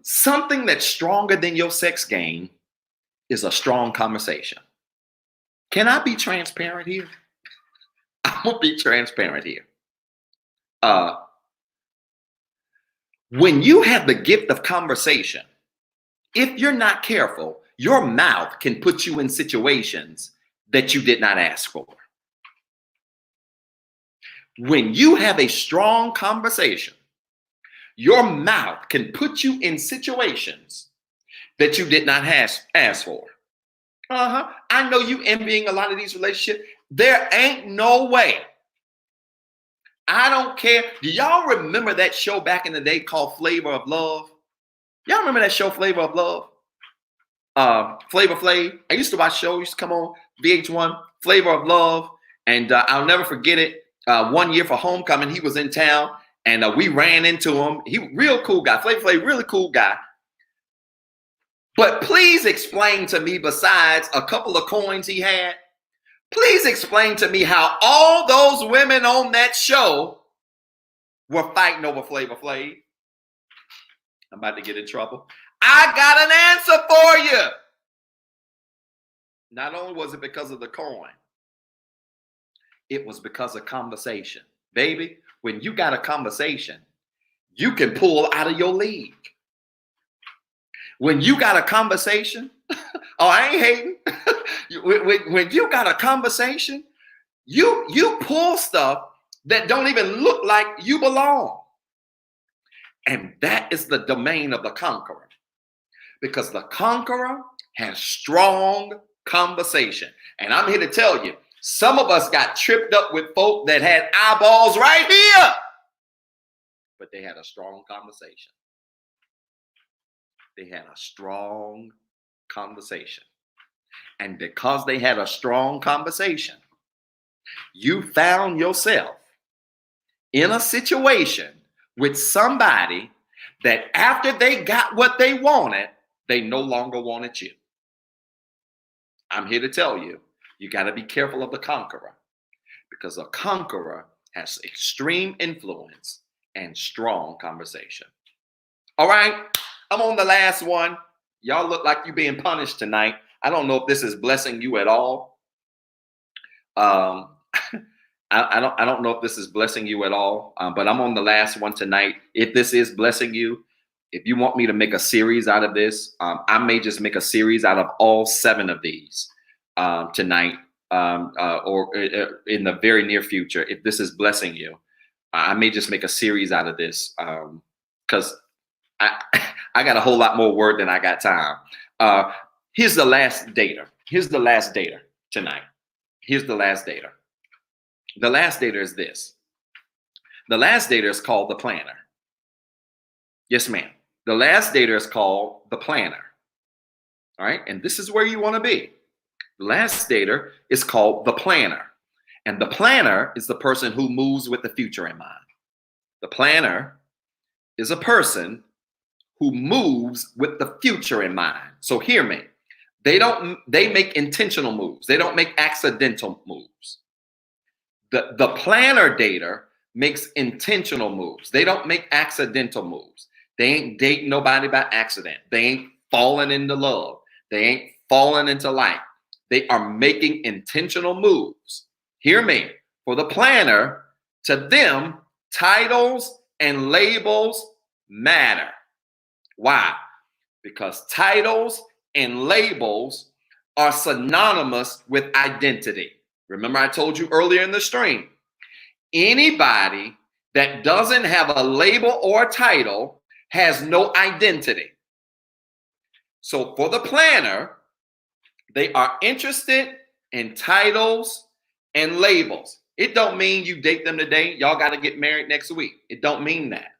Something that's stronger than your sex game is a strong conversation. Can I be transparent here? I'm going to be transparent here. When you have the gift of conversation, if you're not careful, your mouth can put you in situations that you did not ask for. When you have a strong conversation, your mouth can put you in situations that you did not ask for. I know you envying a lot of these relationships. There ain't no way. I don't care. Do y'all remember that show back in the day called Flavor of Love? Y'all remember that show, Flavor of Love? Flavor Flav. I used to watch shows, used to come on VH1, Flavor of Love. And I'll never forget it. One year for homecoming, he was in town, and we ran into him. He real cool guy. Flavor Flav, really cool guy. But please explain to me, besides a couple of coins he had, please explain to me how all those women on that show were fighting over Flavor Flav. I'm about to get in trouble. I got an answer for you. Not only was it because of the coin, it was because of conversation. Baby, when you got a conversation, you can pull out of your league. When you got a conversation, oh, I ain't hating. When you got a conversation, you pull stuff that don't even look like you belong. And that is the domain of the conqueror. Because the conqueror has strong conversation. And I'm here to tell you, some of us got tripped up with folk that had eyeballs right here, but they had a strong conversation. They had a strong conversation. And because they had a strong conversation, you found yourself in a situation with somebody that after they got what they wanted, they no longer wanted you. I'm here to tell you, you got to be careful of the conqueror, because a conqueror has extreme influence and strong conversation. All right, I'm on the last one. Y'all look like you're being punished tonight. I don't know if this is blessing you at all. I don't know if this is blessing you at all, but I'm on the last one tonight. If this is blessing you, if you want me to make a series out of this, I may just make a series out of all 7 of these tonight, or in the very near future. If this is blessing you, I may just make a series out of this, because I got a whole lot more word than I got time. Here's the last data. Here's the last data tonight. Here's the last data. The last data is this. The last data is called the planner. Yes, ma'am. The last data is called the planner. All right. And this is where you want to be. The last data is called the planner. And the planner is the person who moves with the future in mind. The planner is a person who moves with the future in mind. So hear me. They make intentional moves. They don't make accidental moves. The planner data makes intentional moves. They don't make accidental moves. They ain't dating nobody by accident. They ain't falling into love. They ain't falling into life. They are making intentional moves. Hear me. For the planner, to them, titles and labels matter. Why? Because titles and labels are synonymous with identity. Remember, I told you earlier in the stream, anybody that doesn't have a label or a title has no identity. So for the planner, they are interested in titles and labels. It don't mean you date them today. Y'all got to get married next week. It don't mean that.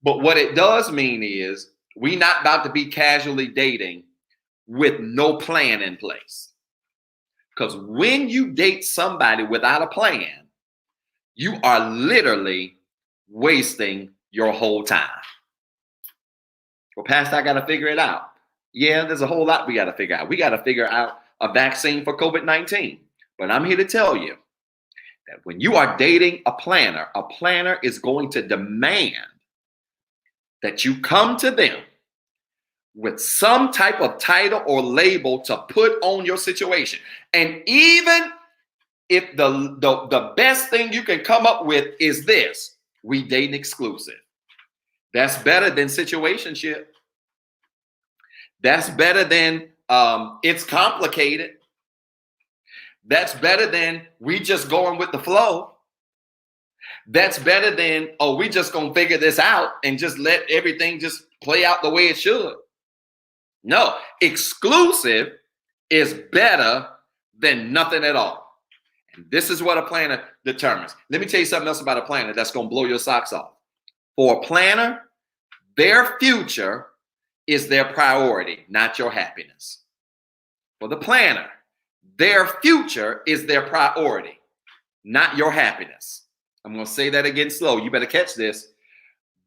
But what it does mean is we not about to be casually dating with no plan in place. Because when you date somebody without a plan, you are literally wasting your whole time. Well, Pastor, I got to figure it out. Yeah, there's a whole lot we got to figure out. We got to figure out a vaccine for COVID-19. But I'm here to tell you that when you are dating a planner is going to demand that you come to them with some type of title or label to put on your situation. And even if the best thing you can come up with is this: we dating exclusive. That's better than situationship. That's better than it's complicated. That's better than we just going with the flow. That's better than, oh, we just gonna figure this out and just let everything just play out the way it should. No, exclusive is better than nothing at all. And this is what a planner determines. Let me tell you something else about a planner that's gonna blow your socks off. For a planner, their future is their priority, not your happiness. For the planner, their future is their priority, not your happiness. I'm going to say that again slow. You better catch this.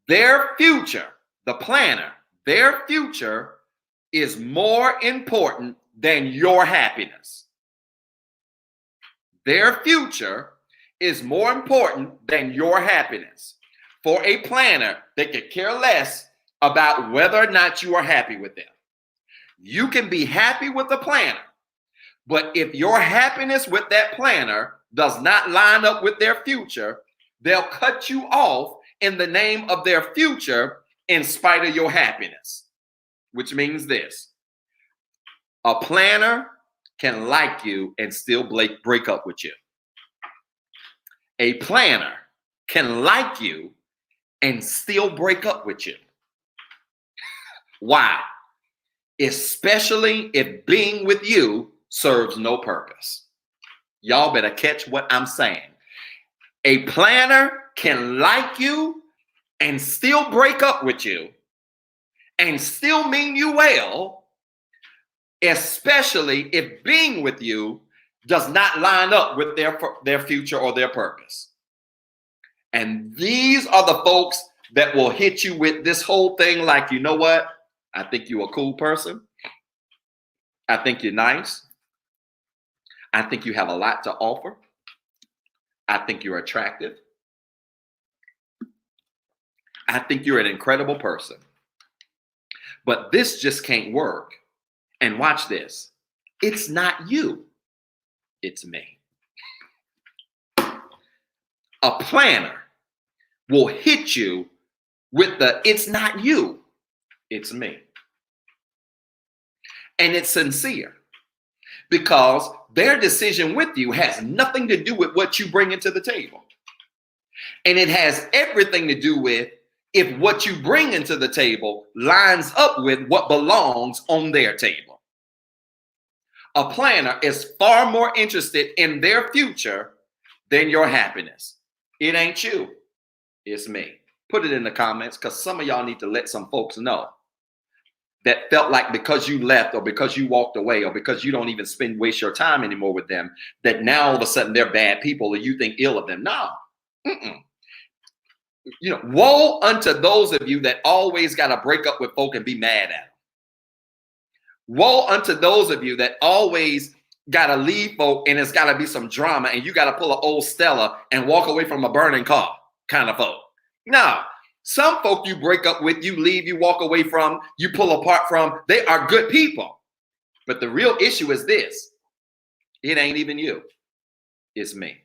Their future, the planner, their future is more important than your happiness. Their future is more important than your happiness. For a planner, they could care less about whether or not you are happy with them. You can be happy with the planner, but if your happiness with that planner does not line up with their future, they'll cut you off in the name of their future in spite of your happiness, which means this: a planner can like you and still break up with you. A planner can like you and still break up with you. Why? Especially if being with you serves no purpose. Y'all better catch what I'm saying. A planner can like you and still break up with you and still mean you well, especially if being with you does not line up with their future or their purpose. And these are the folks that will hit you with this whole thing like, you know what? I think you're a cool person. I think you're nice. I think you have a lot to offer. I think you're attractive. I think you're an incredible person. But this just can't work. And watch this. It's not you. It's me. A planner will hit you with the "it's not you, it's me." And it's sincere because their decision with you has nothing to do with what you bring into the table. And it has everything to do with if what you bring into the table lines up with what belongs on their table. A planner is far more interested in their future than your happiness. It ain't you, it's me. Put it in the comments because some of y'all need to let some folks know that felt like because you left or because you walked away or because you don't even waste your time anymore with them, that now all of a sudden they're bad people or you think ill of them. No. You know, woe unto those of you that always got to break up with folk and be mad at them. Woe unto those of you that always got to leave folk and it's got to be some drama and you got to pull an old Stella and walk away from a burning car kind of folk. No, some folk you break up with, you leave, you walk away from, you pull apart from, they are good people. But the real issue is this. It ain't even you. It's me.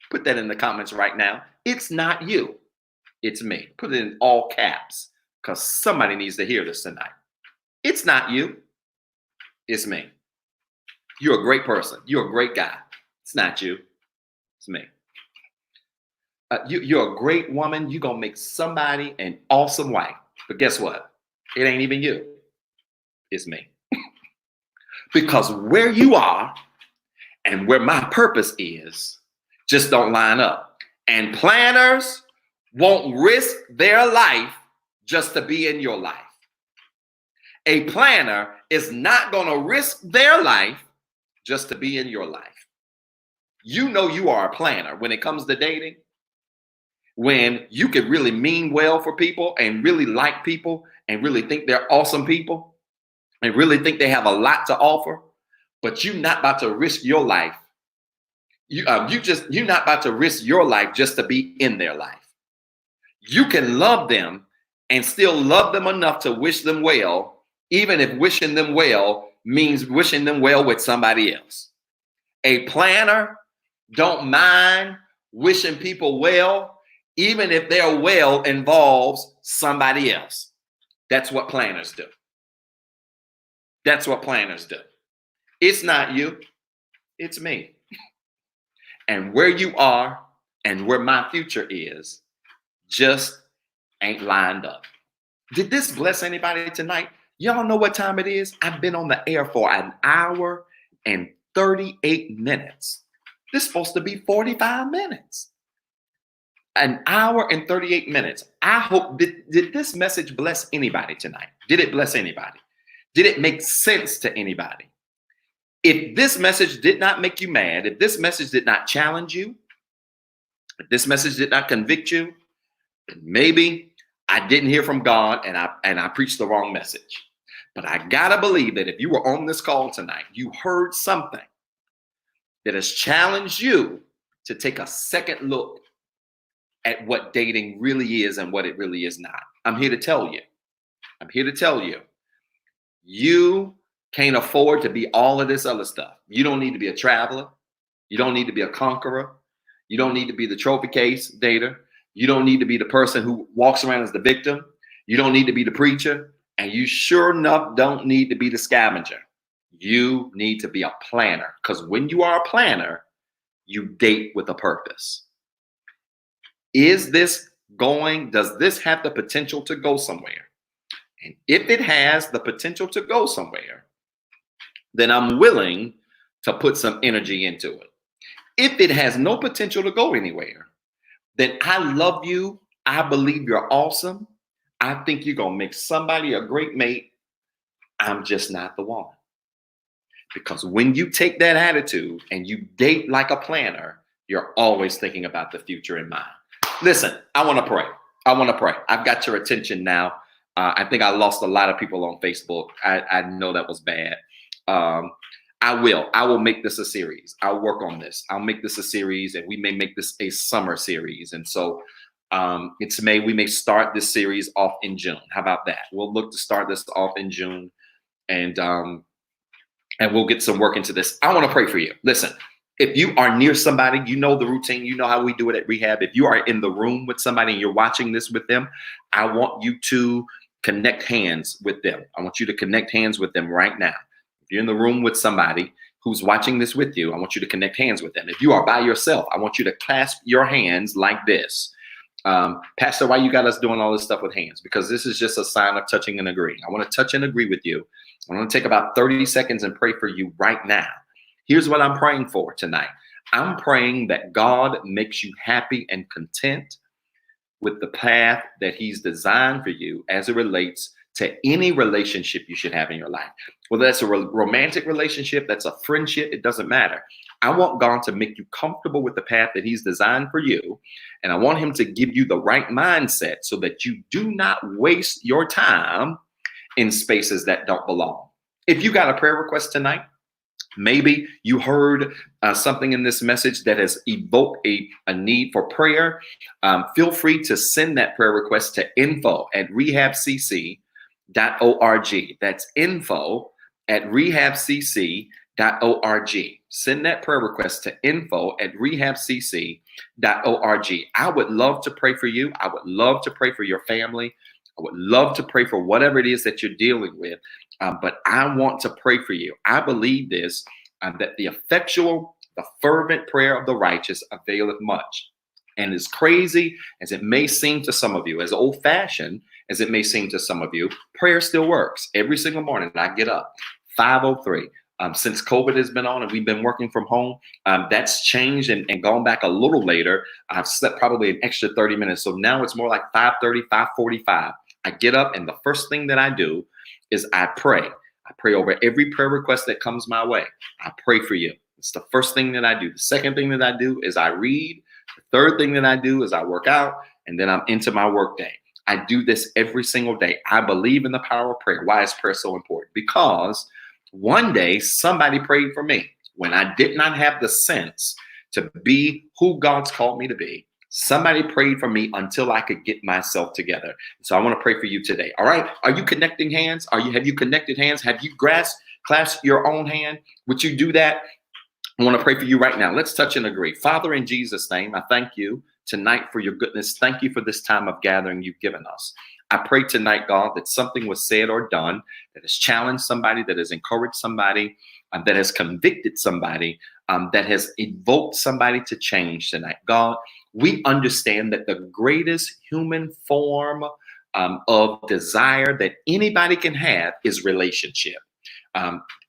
Put that in the comments right now. It's not you. It's me. Put it in all caps because somebody needs to hear this tonight. It's not you. It's me. You're a great person. You're a great guy. It's not you. It's me. You're a great woman. You're going to make somebody an awesome wife. But guess what? It ain't even you. It's me. Because where you are and where my purpose is just don't line up. And planners won't risk their life just to be in your life. A planner is not going to risk their life just to be in your life. You know you are a planner when it comes to dating. When you can really mean well for people and really like people and really think they're awesome people and really think they have a lot to offer, but you're not about to risk your life. You're not about to risk your life just to be in their life. You can love them and still love them enough to wish them well, even if wishing them well means wishing them well with somebody else. A planner don't mind wishing people well, even if their well involves somebody else. That's what planners do. That's what planners do. It's not you, it's me. And where you are and where my future is just ain't lined up. Did this bless anybody tonight? Y'all know what time it is? I've been on the air for an hour and 38 minutes. This is supposed to be 45 minutes. An hour and 38 minutes. I hope, did this message bless anybody tonight? Did it bless anybody? Did it make sense to anybody? If this message did not make you mad, if this message did not challenge you, if this message did not convict you, then maybe I didn't hear from God and I preached the wrong message. But I gotta believe that if you were on this call tonight, you heard something that has challenged you to take a second look at what dating really is and what it really is not. I'm here to tell you. You can't afford to be all of this other stuff. You don't need to be a traveler. You don't need to be a conqueror. You don't need to be the trophy case dater. You don't need to be the person who walks around as the victim. You don't need to be the preacher. And you sure enough don't need to be the scavenger. You need to be a planner. Because when you are a planner, you date with a purpose. Does this have the potential to go somewhere? And if it has the potential to go somewhere, then I'm willing to put some energy into it. If it has no potential to go anywhere, then I love you. I believe you're awesome. I think you're going to make somebody a great mate. I'm just not the one. Because when you take that attitude and you date like a planner, you're always thinking about the future in mind. Listen, I want to pray. I've got your attention now. I think I lost a lot of people on Facebook. I know that was bad. I will make this a series. I'll work on this. I'll make this a series, and we may make this a summer series. And so we may start this series off in June. How about that? We'll look to start this off in June, and we'll get some work into this. I want to pray for you. Listen, if you are near somebody, you know the routine, you know how we do it at Rehab. If you are in the room with somebody and you're watching this with them, I want you to connect hands with them. I want you to connect hands with them right now. If you're in the room with somebody who's watching this with you, I want you to connect hands with them. If you are by yourself, I want you to clasp your hands like this. Pastor, why you got us doing all this stuff with hands? Because this is just a sign of touching and agreeing. I want to touch and agree with you. I want to take about 30 seconds and pray for you right now. Here's what I'm praying for tonight. I'm praying that God makes you happy and content with the path that he's designed for you as it relates to any relationship you should have in your life. Whether that's a romantic relationship, that's a friendship, it doesn't matter. I want God to make you comfortable with the path that he's designed for you. And I want him to give you the right mindset so that you do not waste your time in spaces that don't belong. If you got a prayer request tonight, maybe you heard something in this message that has evoked a need for prayer. Feel free to send that prayer request to info@rehabcc.org. That's info@rehabcc.org. Send that prayer request to info@rehabcc.org. I would love to pray for you. I would love to pray for your family. I would love to pray for whatever it is that you're dealing with. But I want to pray for you. I believe this, that the fervent prayer of the righteous availeth much. And as crazy as it may seem to some of you, as old-fashioned as it may seem to some of you, prayer still works. Every single morning I get up, 5:03. Since COVID has been on and we've been working from home, that's changed and gone back a little later. I've slept probably an extra 30 minutes. So now it's more like 5:30, 5:45. I get up and the first thing that I do is I pray. I pray over every prayer request that comes my way. I pray for you. It's the first thing that I do. The second thing that I do is I read. The third thing that I do is I work out, and then I'm into my work day. I do this every single day. I believe in the power of prayer. Why is prayer so important? Because one day somebody prayed for me when I did not have the sense to be who God's called me to be. Somebody prayed for me until I could get myself together. So I want to pray for you today. All right. Are you connecting hands? Have you connected hands? Have you clasped your own hand? Would you do that? I want to pray for you right now. Let's touch and agree. Father, in Jesus' name, I thank you tonight for your goodness. Thank you for this time of gathering you've given us. I pray tonight, God, that something was said or done that has challenged somebody, that has encouraged somebody, that has convicted somebody, that has evoked somebody to change tonight. God, we understand that the greatest human form of desire that anybody can have is relationship.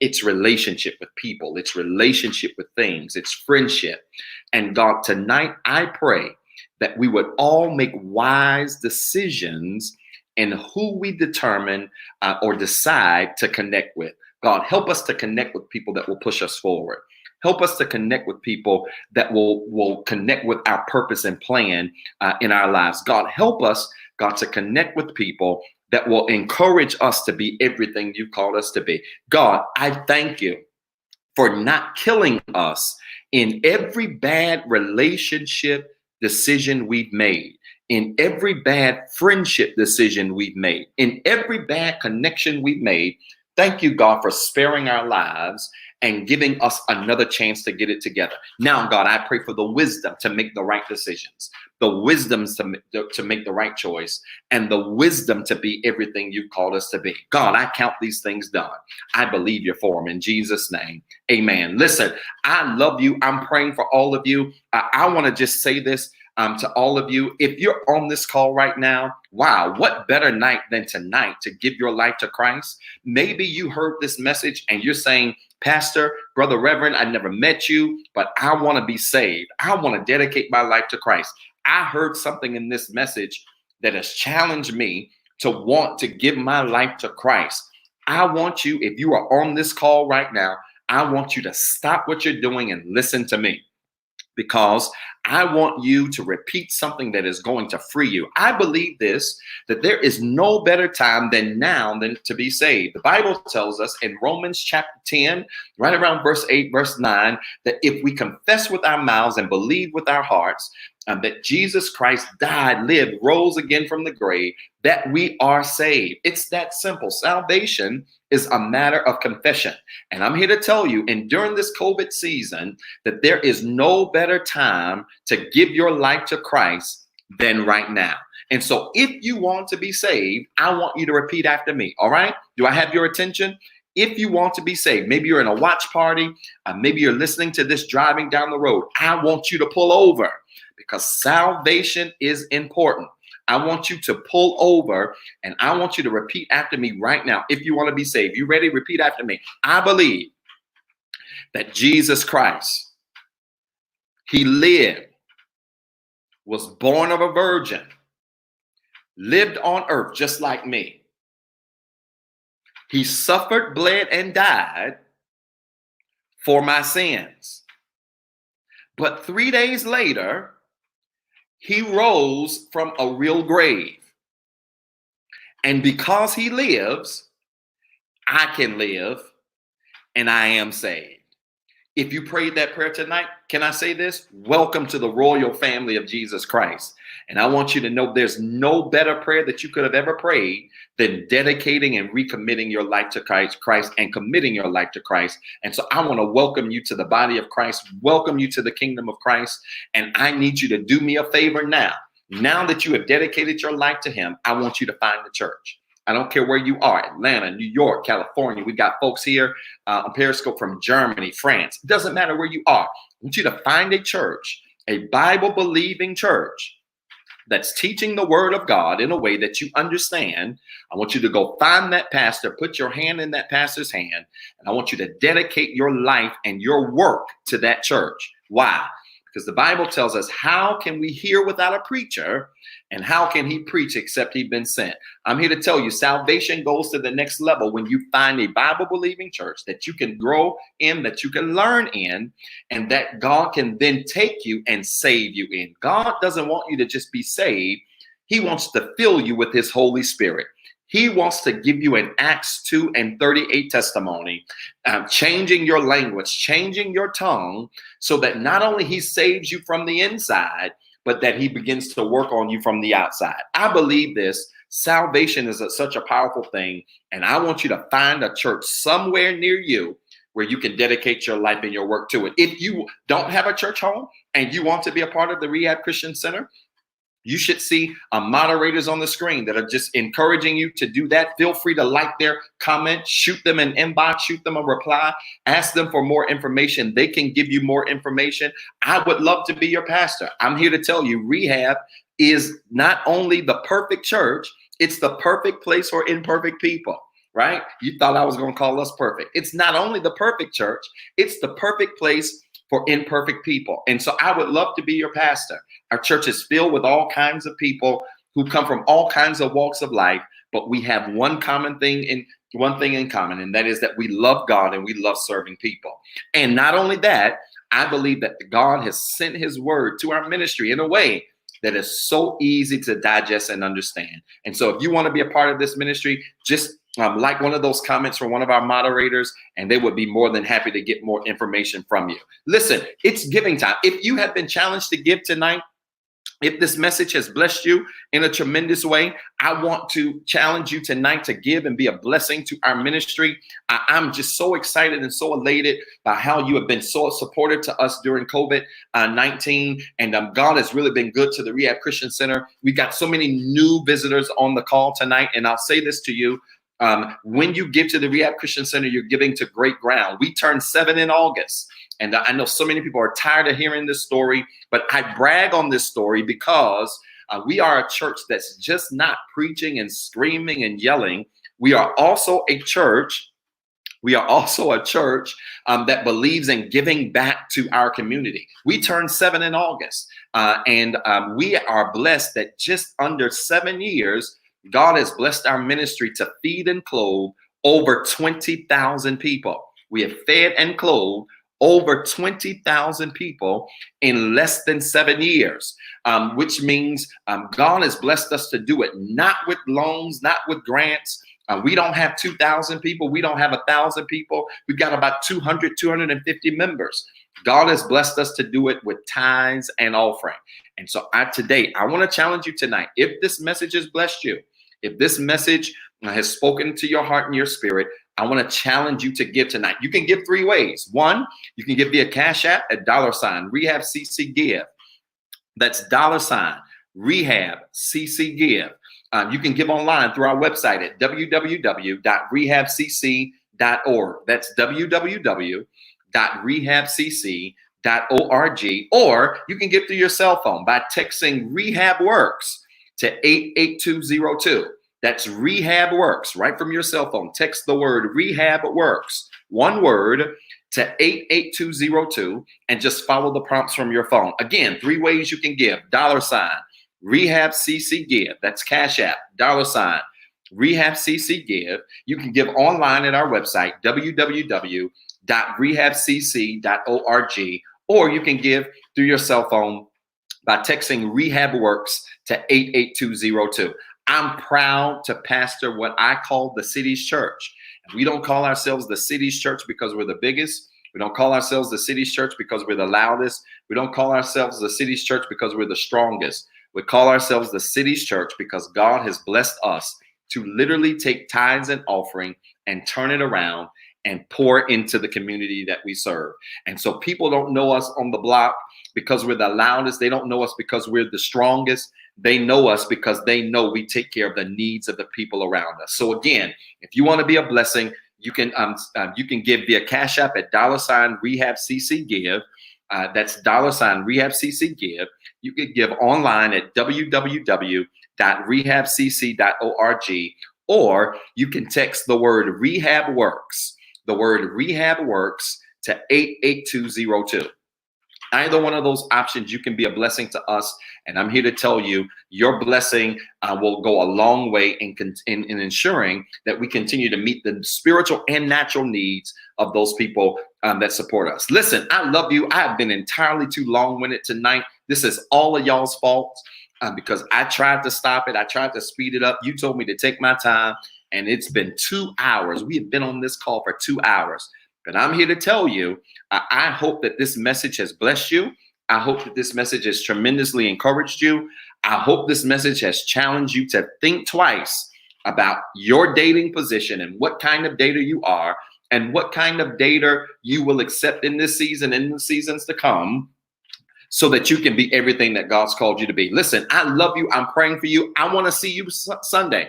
It's relationship with people. It's relationship with things. It's friendship. And God, tonight I pray that we would all make wise decisions in who we determine or decide to connect with. God, help us to connect with people that will push us forward. Help us to connect with people that will connect with our purpose and plan in our lives. God, help us, God, to connect with people that will encourage us to be everything you've called us to be. God, I thank you for not killing us in every bad relationship decision we've made, in every bad friendship decision we've made, in every bad connection we've made. Thank you, God, for sparing our lives and giving us another chance to get it together. Now, God, I pray for the wisdom to make the right decisions, the wisdom to make the right choice, and the wisdom to be everything you've called us to be. God, I count these things done. I believe you for them in Jesus' name. Amen. Listen, I love you. I'm praying for all of you. I want to just say this to all of you. If you're on this call right now, wow, what better night than tonight to give your life to Christ? Maybe you heard this message and you're saying, Pastor, Brother Reverend, I never met you, but I want to be saved. I want to dedicate my life to Christ. I heard something in this message that has challenged me to want to give my life to Christ. I want you, if you are on this call right now, I want you to stop what you're doing and listen to me. because I want you to repeat something that is going to free you. I believe this, that there is no better time than now than to be saved. The Bible tells us in Romans chapter 10, right around verse 8, verse 9, that if we confess with our mouths and believe with our hearts that Jesus Christ died, lived, rose again from the grave, that we are saved. It's that simple. Salvation is a matter of confession. And I'm here to tell you, and during this COVID season, that there is no better time to give your life to Christ than right now. And so if you want to be saved, I want you to repeat after me. All right? Do I have your attention? If you want to be saved, maybe you're in a watch party, maybe you're listening to this driving down the road, I want you to pull over because salvation is important. I want you to pull over and I want you to repeat after me right now. If you want to be saved, you ready? Repeat after me. I believe that Jesus Christ, he lived, was born of a virgin, lived on earth just like me. He suffered, bled, and died for my sins. But 3 days later, he rose from a real grave. And because he lives, I can live and I am saved. If you prayed that prayer tonight, can I say this? Welcome to the royal family of Jesus Christ. And I want you to know there's no better prayer that you could have ever prayed than dedicating and recommitting your life to Christ and committing your life to Christ. And so I want to welcome you to the body of Christ, welcome you to the kingdom of Christ. And I need you to do me a favor now. Now that you have dedicated your life to him, I want you to find the church. I don't care where you are, Atlanta, New York, California. We got folks here on Periscope from Germany, France. It doesn't matter where you are. I want you to find a church, a Bible-believing church that's teaching the word of God in a way that you understand. I want you to go find that pastor, put your hand in that pastor's hand, and I want you to dedicate your life and your work to that church. Why? Because the Bible tells us, how can we hear without a preacher? And how can he preach except he'd been sent? I'm here to tell you, salvation goes to the next level when you find a Bible-believing church that you can grow in, that you can learn in, and that God can then take you and save you in. God doesn't want you to just be saved. He wants to fill you with his Holy Spirit. He wants to give you an Acts 2:38 testimony, changing your language, changing your tongue, so that not only he saves you from the inside, but that he begins to work on you from the outside. I believe this. Salvation is such a powerful thing. And I want you to find a church somewhere near you where you can dedicate your life and your work to it. If you don't have a church home and you want to be a part of the Rehab Christian Center, you should see moderators on the screen that are just encouraging you to do that. Feel free to like their comment, shoot them an inbox, shoot them a reply, ask them for more information. They can give you more information. I would love to be your pastor. I'm here to tell you, Rehab is not only the perfect church, it's the perfect place for imperfect people, right? You thought I was going to call us perfect. It's not only the perfect church, it's the perfect place for imperfect people. And so I would love to be your pastor. Our church is filled with all kinds of people who come from all kinds of walks of life, but we have one thing in common, and that is that we love God and we love serving people. And not only that, I believe that God has sent his word to our ministry in a way that is so easy to digest and understand. And so if you want to be a part of this ministry, just like one of those comments from one of our moderators, and they would be more than happy to get more information from you. Listen, it's giving time. If you have been challenged to give tonight, if this message has blessed you in a tremendous way, I want to challenge you tonight to give and be a blessing to our ministry. I'm just so excited and so elated by how you have been so supportive to us during COVID-19. And God has really been good to the Rehab Christian Center. We got so many new visitors on the call tonight. And I'll say this to you. When you give to the Rehab Christian Center, you're giving to great ground. We turned 7 in August. And I know so many people are tired of hearing this story, but I brag on this story because we are a church that's just not preaching and screaming and yelling. We are also a church. That believes in giving back to our community. We turned 7 in August, and we are blessed that just under 7 years, God has blessed our ministry to feed and clothe over 20,000 people. We have fed and clothed over 20,000 people in less than 7 years, which means God has blessed us to do it, not with loans, not with grants. We don't have 2,000 people. We don't have 1,000 people. We've got about 200, 250 members. God has blessed us to do it with tithes and offering. And so today, I want to challenge you tonight. If this message has blessed you, if this message has spoken to your heart and your spirit, I want to challenge you to give tonight. You can give 3 ways. 1, you can give via Cash App at $REHABCC Give. That's $REHABCC Give. You can give online through our website at www.rehabcc.org. That's www.rehabcc.org. Or you can give through your cell phone by texting Rehab Works to 88202. That's Rehab Works right from your cell phone. Text the word Rehab Works, one word, to 88202 and just follow the prompts from your phone. Again, 3 ways you can give. $REHABCC Give. That's Cash App. $REHABCC Give. You can give online at our website, www.rehabcc.org, or you can give through your cell phone by texting Rehab Works to 88202. I'm proud to pastor what I call the City's Church. We don't call ourselves the City's Church because we're the biggest. We don't call ourselves the City's Church because we're the loudest. We don't call ourselves the City's Church because we're the strongest. We call ourselves the City's Church because God has blessed us to literally take tithes and offering and turn it around and pour into the community that we serve. And so people don't know us on the block because we're the loudest. They don't know us because we're the strongest. They know us because they know we take care of the needs of the people around us. So again, if you want to be a blessing, you can give via Cash App at $REHABCC Give. That's $REHABCC Give. You can give online at www.rehabcc.org, or you can text the word Rehab Works, to 88202. Either one of those options, you can be a blessing to us. And I'm here to tell you, your blessing will go a long way in ensuring that we continue to meet the spiritual and natural needs of those people that support us. Listen, I love you. I have been entirely too long-winded tonight. This is all of y'all's fault because I tried to stop it. I tried to speed it up. You told me to take my time, and it's been 2 hours. We have been on this call for 2 hours. But I'm here to tell you, I hope that this message has blessed you. I hope that this message has tremendously encouraged you. I hope this message has challenged you to think twice about your dating position and what kind of dater you are and what kind of dater you will accept in this season and in the seasons to come, so that you can be everything that God's called you to be. Listen, I love you. I'm praying for you. I want to see you Sunday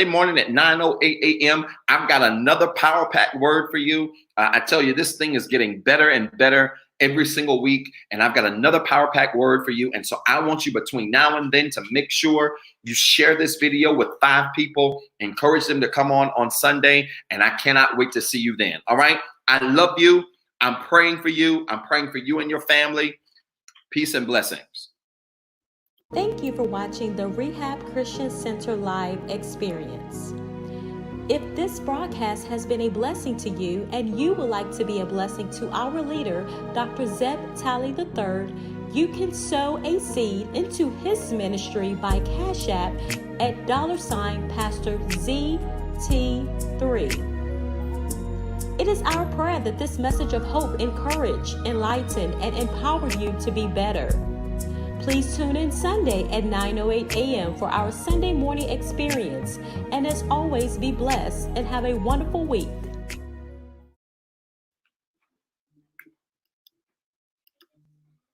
morning at 9:08 a.m. I've got another power-packed word for you. I tell you, this thing is getting better and better every single week, and I've got another power-packed word for you. And so I want you between now and then to make sure you share this video with 5 people, encourage them to come on Sunday, and I cannot wait to see you then. All right? I love you. I'm praying for you. I'm praying for you and your family. Peace and blessings. Thank you for watching the Rehab Christian Center Live experience. If this broadcast has been a blessing to you and you would like to be a blessing to our leader, Dr. Zeb Talley III, you can sow a seed into his ministry by Cash App at $Pastor ZT3. It is our prayer that this message of hope encourage, enlighten, and empower you to be better. Please tune in Sunday at 9:08 a.m. for our Sunday morning experience. And as always, be blessed and have a wonderful week.